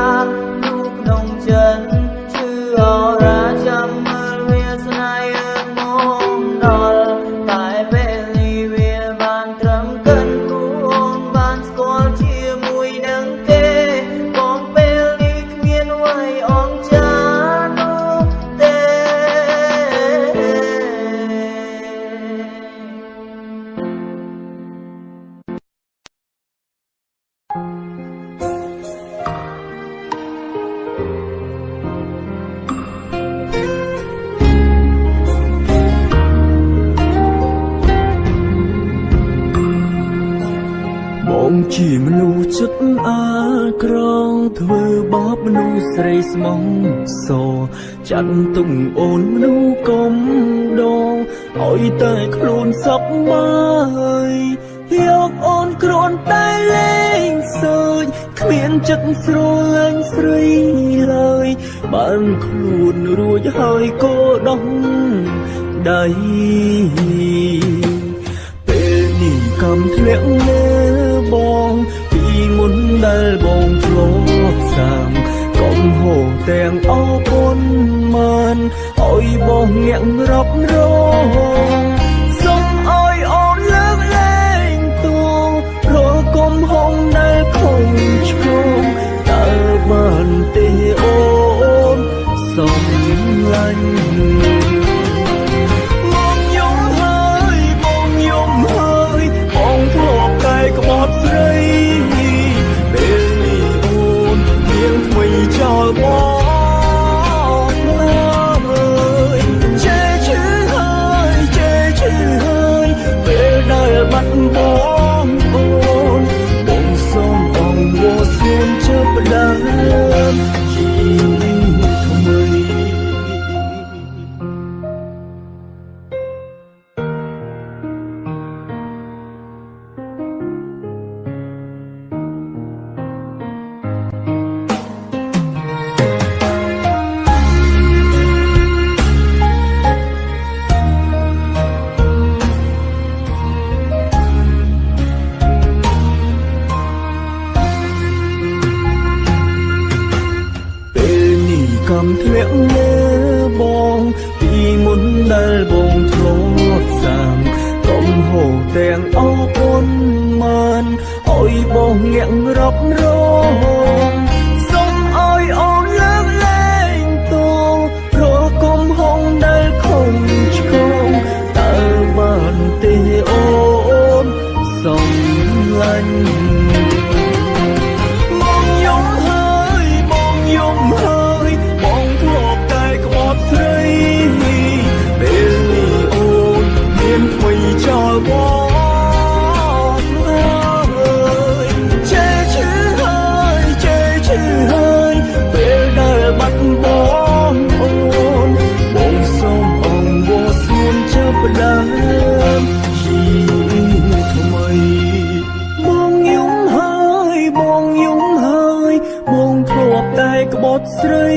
រូបក្នុងចិនឈឺអរាចាំមើលវាស្នេហ៍យើងមកដល់តែពេលនេះវាបានត្រឹមកិនគូអូនបានស្គាល់ជាមួយនឹងគេបងពេលនេះគ្មានអ្វីអងចានោះទេ បងជាមនុស្សចិត្តអាក្រងធ្វើបាបមនុស្សស្រីស្មងសចាត់ទុំអូនមនុស្សកុំដងឲ្យតែខ្លួនសពមកយកអូនគ្រាន់តែលេងសើចគ្មានចិត្តស្រឡាញ់ស្រីឡើយបានខ្លួនរួចហើយក៏ដោះដៃពេលនេះកំធ្លាក់លើបងពីមុនដែលបងធ្លាប់សាងកុំហូរទាំងអរគុណមិនឲ្យបងងាក់រាប់រងសូមឲ្យអូនលើកលែងតួរកគុំហងដែលខំឆ្កងតើបានទេអូនសូមឡាញ់ ក្បត់ស្រីពេលនេះអូនមានថ្មីចោលបងហើយចេះឈឺហើយចេះឈឺហើយពេលដែលបាត់បងអូនបងសូមអងវល់សួនចាប់ដើមជីវិតថ្មី កំធ្លាក់លើបងពីមុនដែលបងធ្លាប់សាងកុំហូរទាំងអរគុណមិនឲ្យបងងាក់រាប់រងសូមឲ្យអូនលើកលែងតួរកគុំហងដែលខំឆ្កងតើបានទេអូនសូមឡាញ់ ចោលបងហើយចេះឈឺហើយចេះឈឺហើយពេលដែលបាត់បងអូនបងសូមអងវល់សួនចាប់ដើមជីវិតថ្មីបងយំហើយបងយំហើយបងធ្លាប់តែក្បត់ស្រី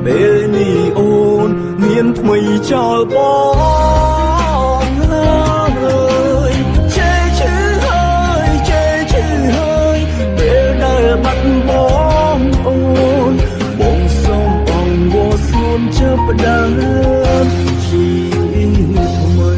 ពេលនេះអូនមានថ្មីចោលបង បងអូនបងសូមអងវល់សួនចាប់ដើមជីវិតថ្មី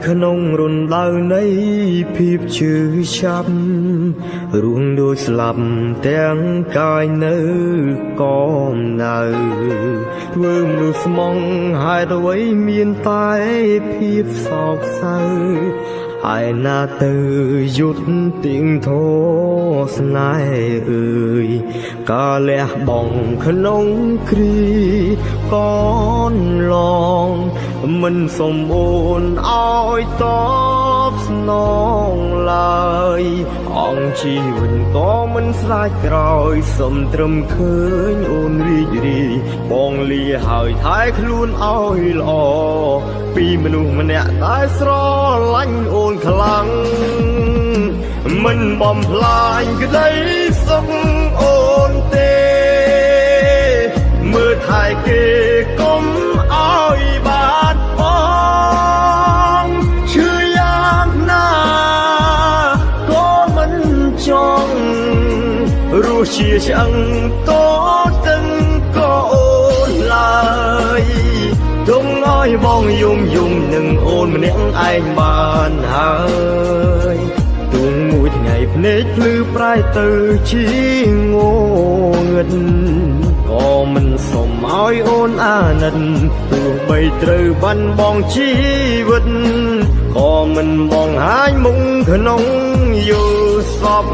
ក្នុងរំដៅនៃភាពឈឺចាប់ រួងដូចស្លាប់ទាំងកាយនៅក៏នៅធ្វើមនុស្សស្មងហេតុអ្វីមានតែភាពសោកសៅហើយណាទៅយុទ្ធទៀងធោស្នេហ៍អើយកាលះបងក្នុងគ្រីកនឡងមិនសំអូនឲ្យតបស្នងឡើយអង្គជីវិតក៏មិនស្លាចក្រោយសំត្រឹមឃើញអូនរីករាយបងលាហើយថែខ្លួនឲ្យល្អពីមនុស្សម្នាក់តែស្រឡាញ់អូនខ្លាំងមិនបំផ្លាញក្តីសុខអូនទេមើលថែគេកុំឲ្យបាត់បង់ឈឺយ៉ាងណាក៏មិនចង់រស់ជាឆ្អឹងតតឹងក៏អូនឡើយទុំឲ្យបងយំនឹងអូនម្នាក់ឯងបានហើយទុំមួយថ្ងៃភ្នែកភ្លឺប្រែទៅជាងងឹតក៏មិនសុំឲ្យអូនអាណិតទោះបីត្រូវបាត់បង់ជីវិតក៏មិនបងហាញមុខក្នុងយល់សព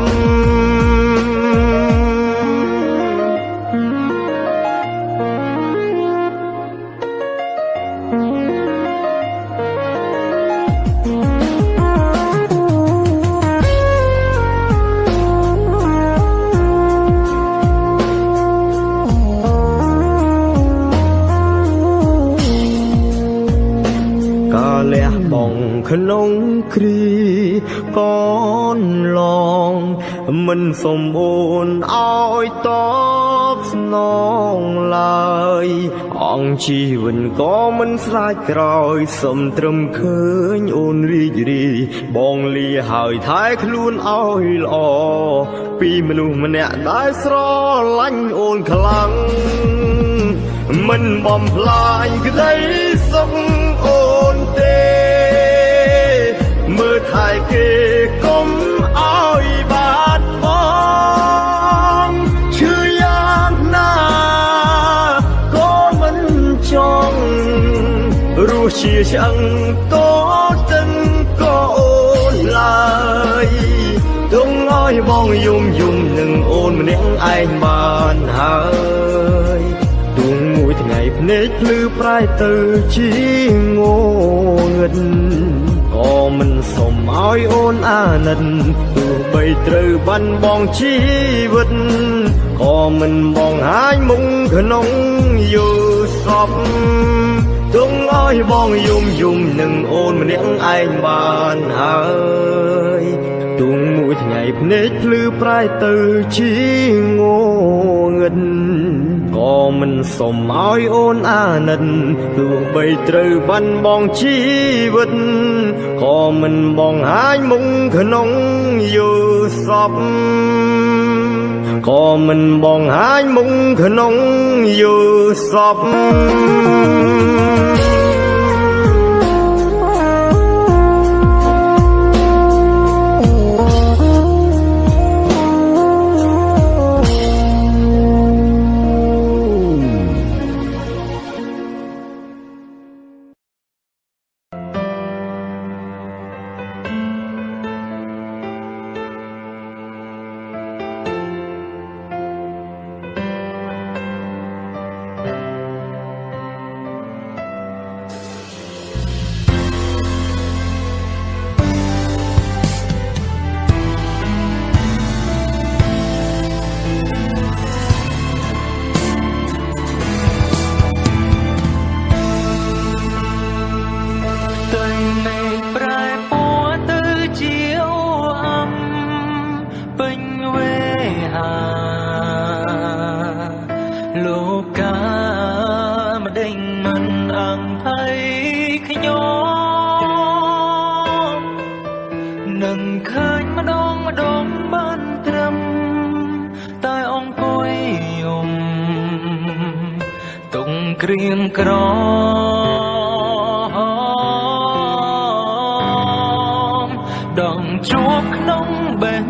លះបងក្នុងគ្រីកនឡងមិនសំអូនឲ្យតបស្នងឡើយអង្គជីវិតក៏មិនស្លាចក្រោយសំត្រឹមឃើញអូនរីករាយបងលាហើយថែខ្លួនឲ្យល្អពីមនុស្សម្នាក់ដែលស្រឡាញ់អូនខ្លាំងមិនបំផ្លាញក្តីសុខអូនទេមើលថែគេកុំឲ្យបាត់បង់ឈឺយ៉ាងណាក៏មិនចង់រស់ជាឆ្អឹងតតឹងក៏អូនឡើយទុំឲ្យបងយំនឹងអូនម្នាក់ឯងបានហើយទុំមួយថ្ងៃភ្នែកភ្លឺប្រែទៅជាងងឹតក៏មិនសុំឲ្យអូនអាណិតទោះបីត្រូវបាត់បង់ជីវិតក៏មិនបងហាញមុខក្នុងយល់សពទុំឲ្យបងយំនឹងអូនម្នាក់ឯងបានហើយទុំមួយថ្ងៃភ្នែកភ្លឺប្រែទៅជាងងឹតក៏មិនសុំឲ្យអូនអាណិតទោះបីត្រូវបាត់បង់ជីវិតក៏មិនបងហាញមុខក្នុងយល់សពក៏មិនបងហាញមុខក្នុងយល់សពក្រៀមក្រមដងជួបក្នុងបេះ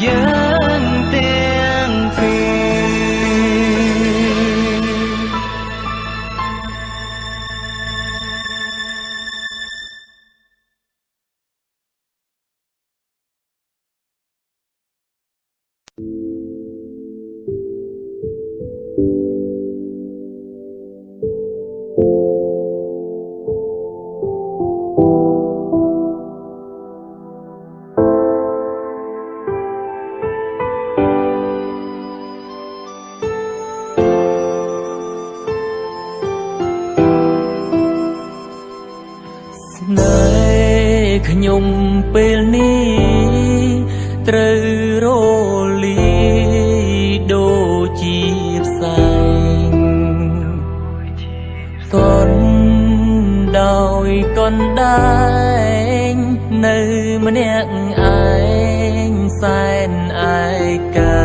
យើងទាំងពីរស្នេហ៍ខ្ញុំពេលនេះត្រូវរលាយដូចជាផ្សែងកូនដោយកូនដែងនៅម្នាក់ឯងសែនឯកា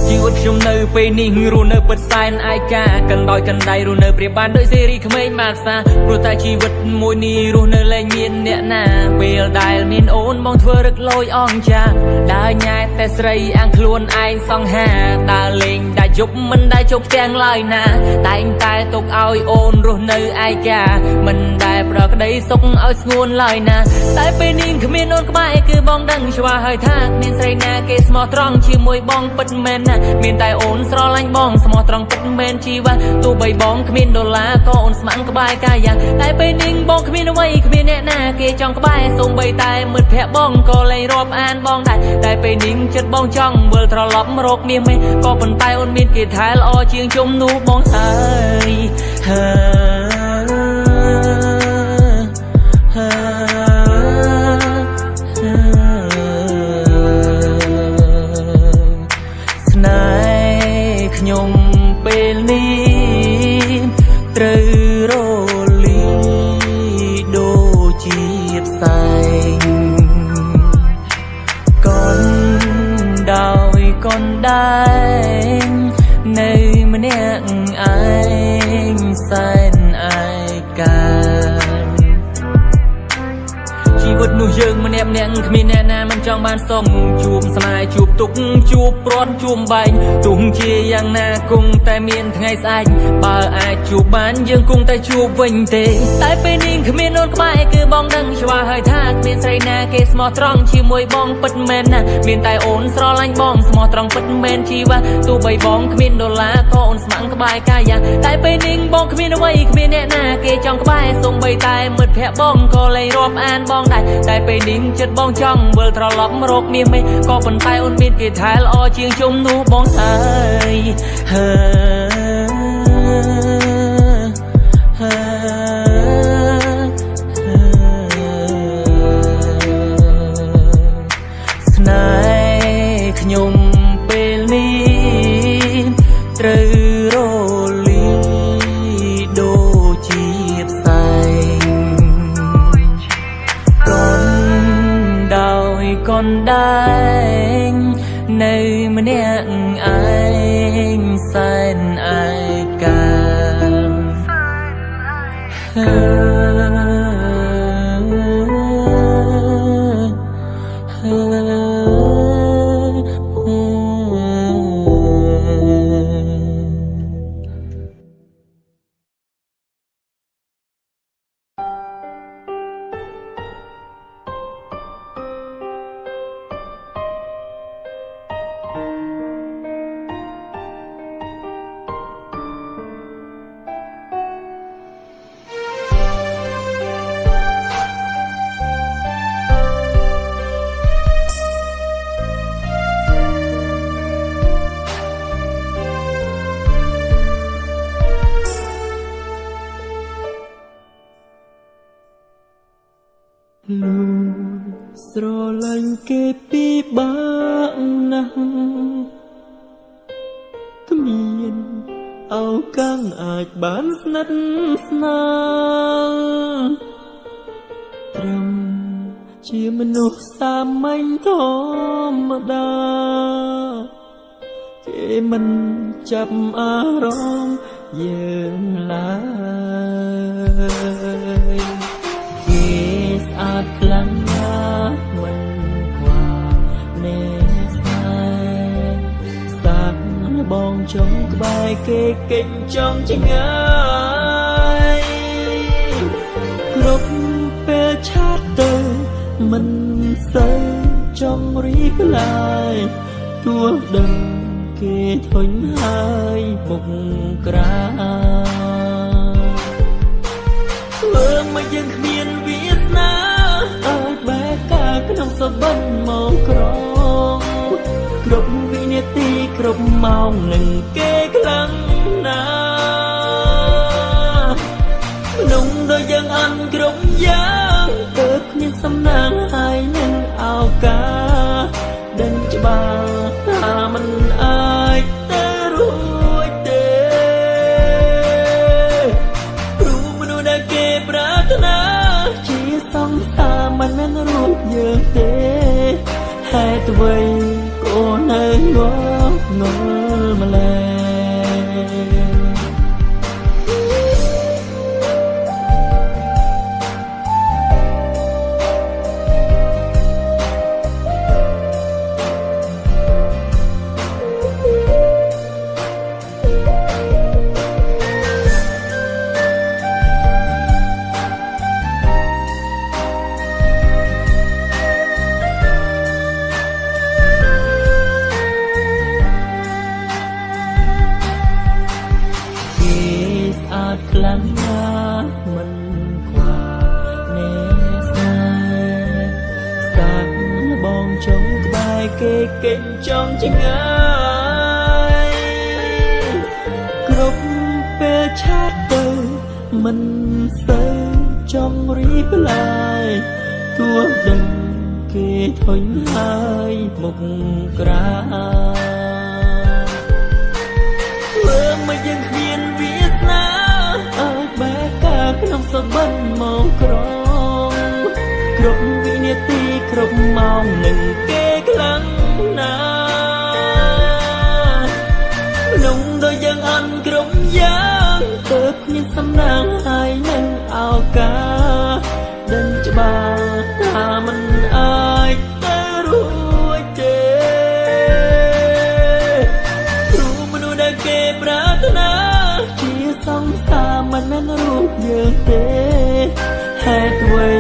ជីវិតខ្ញុំនៅពេលនេះរស់នៅពិតសែនឯកាកណ្ដោយកណ្ដៃរស់នៅព្រាបបានដោយសេរីក្មេងមកផ្សារព្រោះតែជីវិតមួយនេះរស់នៅលែងមានអ្នកណាពេលដែលមានអូនបងធ្វើរឹកលយអង្ចាដើរញ៉ែតែស្រីអាំងខ្លួនឯងសង្ហាដើរលេងតែយប់មិនដែលជប់ផ្ទាំងឡើយណាតែងតែទុកឲ្យអូនរស់នៅឯកាមិនដែលប្រក្តីសុខឲ្យស្ងួនឡើយណាតែពេលនេះគ្មានអូនក្បែរគឺបងដឹងច្បាស់ហើយថាមានស្រីណាគេស្មោះត្រង់ជាមួយបងពិតមែនណាមានតែអូនស្រឡាញ់បងស្មោះត្រង់ពិតមែនជីវ៉ាទោះបីបងគ្មានដុល្លារក៏អូនស្ម័គ្រក្បែរកាយ៉ាងតែពេលនេះបងគ្មានអ្វីគ្មានអ្នកណាគេចង់ក្បែរសូម្បីតែមិត្តភក្តិបងក៏លែងរាប់អានបងដែរតែពេលនេះចិត្តបងចង់វិលត្រឡប់រកមាសមិនក៏ប៉ុន្តែអូនមានគេថែល្អជាងជំនួសបងហើយស្នេហ៍ខ្ញុំពេលនេះត្រូវរលាយដូចជាផ្សែងកូនដោយកូនដែងនៅម្នាក់ឯងសែនឯកាជីវិតនោះយើងម្នាក់គ្មានអ្នកណាមិនចង់បានសុំជួបស្នេហ៍ជួបទុកជួបព្រាត់ជួបបែកទោះជាយ៉ាងណាគង់តែមានថ្ងៃស្អែកបើអាចជួបបានយើងគង់តែជួបវិញទេតែពេលនេះគ្មានអូនក្បែរគឺបងដឹងច្បាស់ហើយថាគ្មានស្រីណាគេស្មោះត្រង់ជាមួយបងពិតមែនណាមានតែអូនស្រឡាញ់បងស្មោះត្រង់ពិតមែនជីវ៉ាទោះបីបងគ្មានដុល្លារក៏អូនស្ម័គ្រក្បែរកាយ៉ាងតែពេលនេះបងគ្មានអ្វីគ្មានអ្នកណាគេចង់ក្បែរសូម្បីតែមិត្តភក្តិបងក៏លែងរាប់អានបងដែរតែពេលនេះចិត្តបងចង់វិលត្រឡប់រកមាសមិនក៏ប៉ុន្តែអូនមានគេថែល្អជាងជំនួសបងហើយស្នេហ៍ខ្ញុំពេលនេះត្រូវរលាយដូចជាផ្សែងកូនដោយកូនដែងនៅម្នាក់ឯងសែនឯកាលូស្រឡាញ់គេពីបាក់ណាស់គ្មានឱកាសអាចបានស្និទ្ធស្នាលត្រឹមជាមនុស្សសាមញ្ញធម្មតាគេមិនចាប់អារម្មណ៍យើងឡើយស្អាតខ្លាំងណាស់មិន បងចង់ក្បែរគេកិច្ចចង់ចង្អាយគ្រប់ពេលឆាតទៅមិនសូវចង់រីកឡើយទោះដឹងគេធុញហើយមុខក្រាធ្វើមកយើងគ្មានវាសនាឲ្យបែកកាក្នុងសបិនមកក្រងគ្រប់វិនាទីគ្រប់ម៉ោងនឹងគេខ្លាំងណាក្នុងដូចយើងអន់គ្រប់យ៉ាងទៅគ្មានសំណាងហើយនឹងឱកាសដឹងច្បាស់ថាមិនអាចទៅរួចទេព្រោះមនុស្សដែលគេប្រាថ្នាជាសង្សារមិនមែនរូបយើងទេហេតុអ្វីក៏នៅងងល់ម្ល៉េះខ្លាំងណាស់មិនខ្វល់អ្នកស្នេហ៍សាក់បងចង់ក្បែរគេកិច្ចចង់ចង្អាយគ្រប់ពេលឆាតទៅមិនសូវចង់រីកឡើយទោះដឹងគេធុញហើយមុខក្រាធ្វើមកយើងគ្មានវាសនាឲ្យបែកកាក្នុងសបិនមកក្រងគ្រប់វិនាទីគ្រប់ម៉ោងនឹងគេខ្លាំងណាក្នុងដូចយើងអន់គ្រប់យ៉ាងទៅគ្មានសំណាងហើយនឹងឱកាសដឹងច្បាស់ថាមិនអាចទៅរួចទេព្រោះមនុស្សដែលគេប្រាថ្នាជាសង្សារមិនមែនរូបយើងទេហេតុអ្វី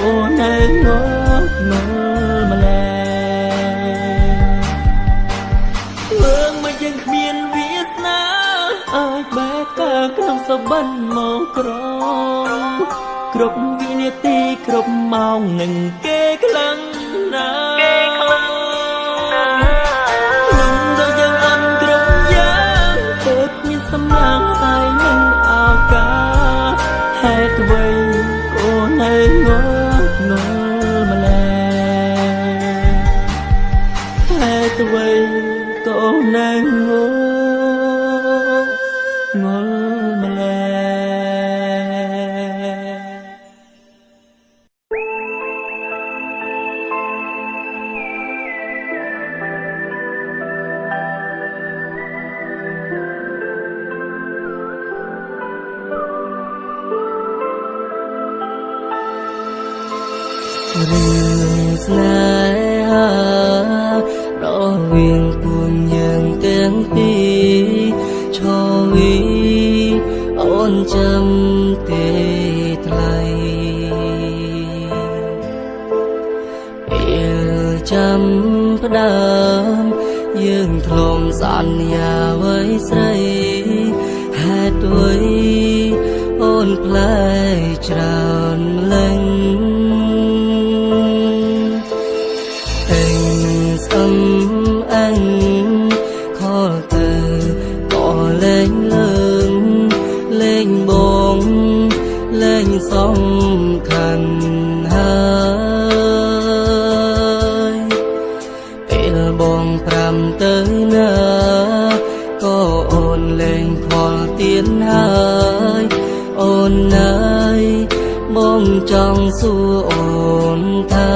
អូននៅងល់ម្ល៉េះធ្វើមកយើងគ្មានវាសនាឲ្យបែកកាក្នុងសបិនមកក្រងគ្រប់វិនាទីគ្រប់ម៉ោងនឹងគេខ្លាំងណាស់ក្នុងដូចយើងអន់គ្រប់យ៉ាងទៅគ្មានសំណាងហើយនឹងឱកាសហេតុអ្វីក៏នៅងល់ម្ល៉េះហេតុអ្វីក៏នៅងល់ម្ល៉េះរឿងស្នេហារវាងពួកយើងទាំងពីរឈរវីអូនចាំទេថ្លៃពេលចាំផ្ដើមយើងធ្លំសន្យាໄວស្រីហេតុអ្វីអូនផ្លែច្រើនលែងខលទៅក៏លែងលើងលែងបងលែងសំខាន់ហើយពេលបងប្រាំទៅណាក៏អូនលែងខលទៀនហើយអូនអើយបងចង់សួរអូនថា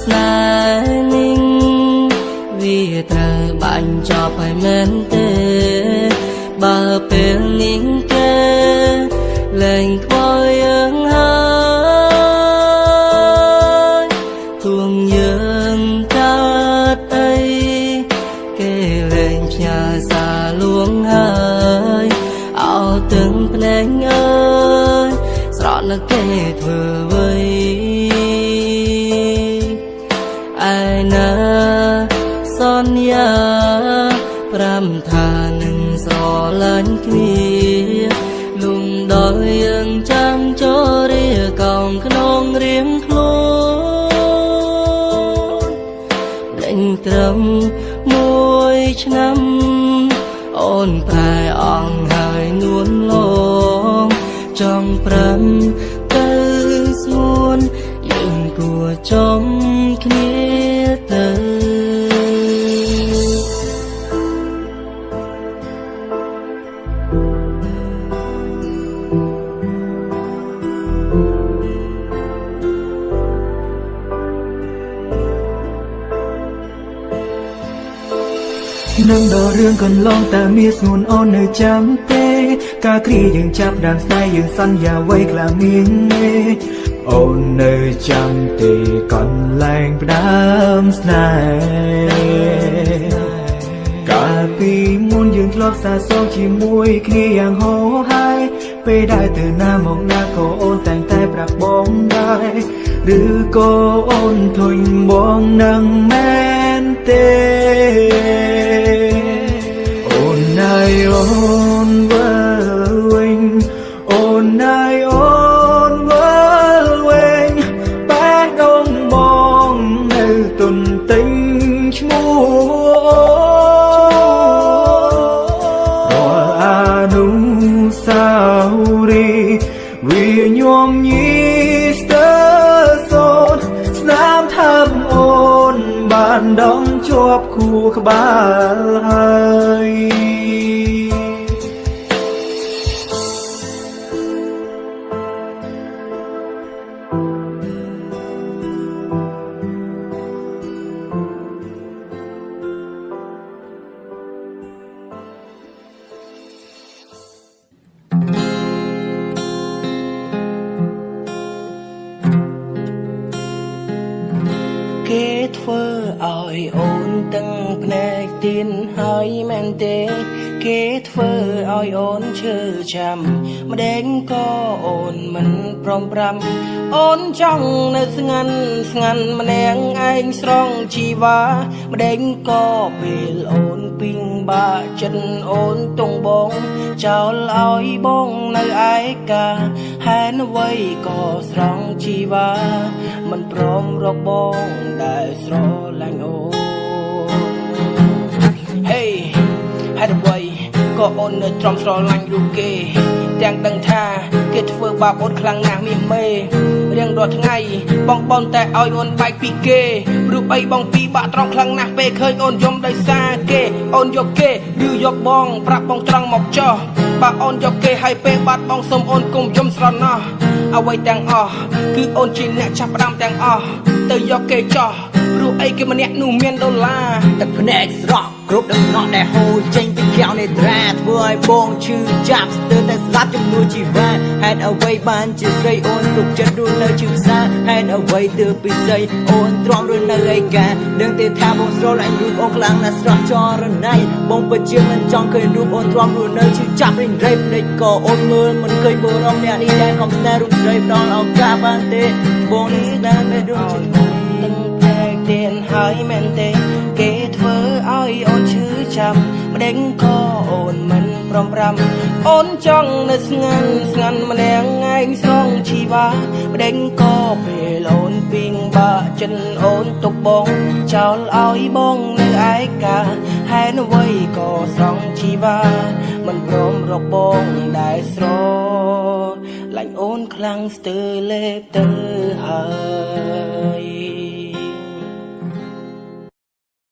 ស្នេហ៍នេះវាត្រូវបាញ់ចប់ហើយមែនទេបើពេលនេះគេលែងខ្វល់យើងហើយទួងយើងចោល là kẻ thừa vây ai na son ya pram tha nâng gió lên kia lùng đôi yên trăm cho rìa còng nông riêng luôn lệnh trầm môi năm ôn bài ong hơi nuôn lông trong pram tư xuân những của trong kia từ nâng đò rương còn long ta miết nguồn ôn nơi chăm tê ca kri dừng chắp đàn say dừng săn và quay là miếng mê ôn nơi chăm tê còn lành đám snai cả pi muôn dừng lót xa xôi chỉ mùi khi yang hô hai về đại từ nam mộng na cô ôn tàng tay bạc bóng đai đưa cô ôn thuỳnh bóng nâng men tê ôn này ôn vơ quỳnh ôn này ôn vơ quỳnh bé đông mong nơi tuần tình mua rồi à nu sao đi vì nhom nhí sơ sốt nam thầm ôn bàn đóng chộp khu bàn hai kết phơ ỏi ôn từng nè tin hơi men tê kết phơ ỏi ôn chơ chăm mà đến có ôn mình prom pram ôn trong nơi ngăn mà nén anh strong chi vá mà đến có bề ôn ping ba chân ôn tung bóng chào ỏi bóng nơi ai cả hai nó vây có strong chi vá mình prom rọc bóng đại sro lạnh ôn hey hai đứa quay có ôn nơi trong sro lạnh ru kê đang đằng tha kết phơ ba ôn khlang nàng miền mê riêng đọt ngày bong bongแต่อ้อยôn bay pi kêรูปไอบองปีบะตรองคลังนักเปเคยônยมได้ซาเกônยกเกดื้อยกบองปรับบองตรังหมอกจอบะônยกเกให้เปบัดบองสมônกุมยมสรนอเอาไว้แต่งอ้อคือônจีนเนี่ยจับดำแต่งอ้อเตยยกเกจอรูปไอเกมันเนี่ยหนูเมียนดอลลาร์แต่แผนกสระกรุ๊ปดังนอได้โหเจงเป็นแก้วในตราเพื่อไอบองชื่อจับเตอร์แต่สลับจำนวนชีวาให้เอาไว้บ้านจะใส่ônสุกจะดูเนื้อชื่อซาให้เอาไว้เตือไปใส่ônตรอมรุ่นในรายการเดินเตะท่าบงสโลและรูปองคลังน่ะสระจอระไนบงประเจียมันจ้องเคยรูปônตรอมรุ่นในชื่อจับริงเรฟในก่อônมือมันเคยโบรอมเนี่ยนี่ได้คอมแต่รูปเรฟนอนเอากาบานเตะบงนี่ได้ไม่รู้จุดตั้งแต่เตียนหายแมนเตเกตเฟออ้อยônชื่อจำมาเด้งก็ônมันพร้อมรำônจ้องในงันมาแดงไงสองชีวามาเด้งก็เปลônปิงบะจันônตกบงเจ้าอ้อยบงในไอกาให้นไว้ก็สองชีวามันพร้อมรบบงได้สโรหลังônคลังสเตอร์เล็บเตอร์หาย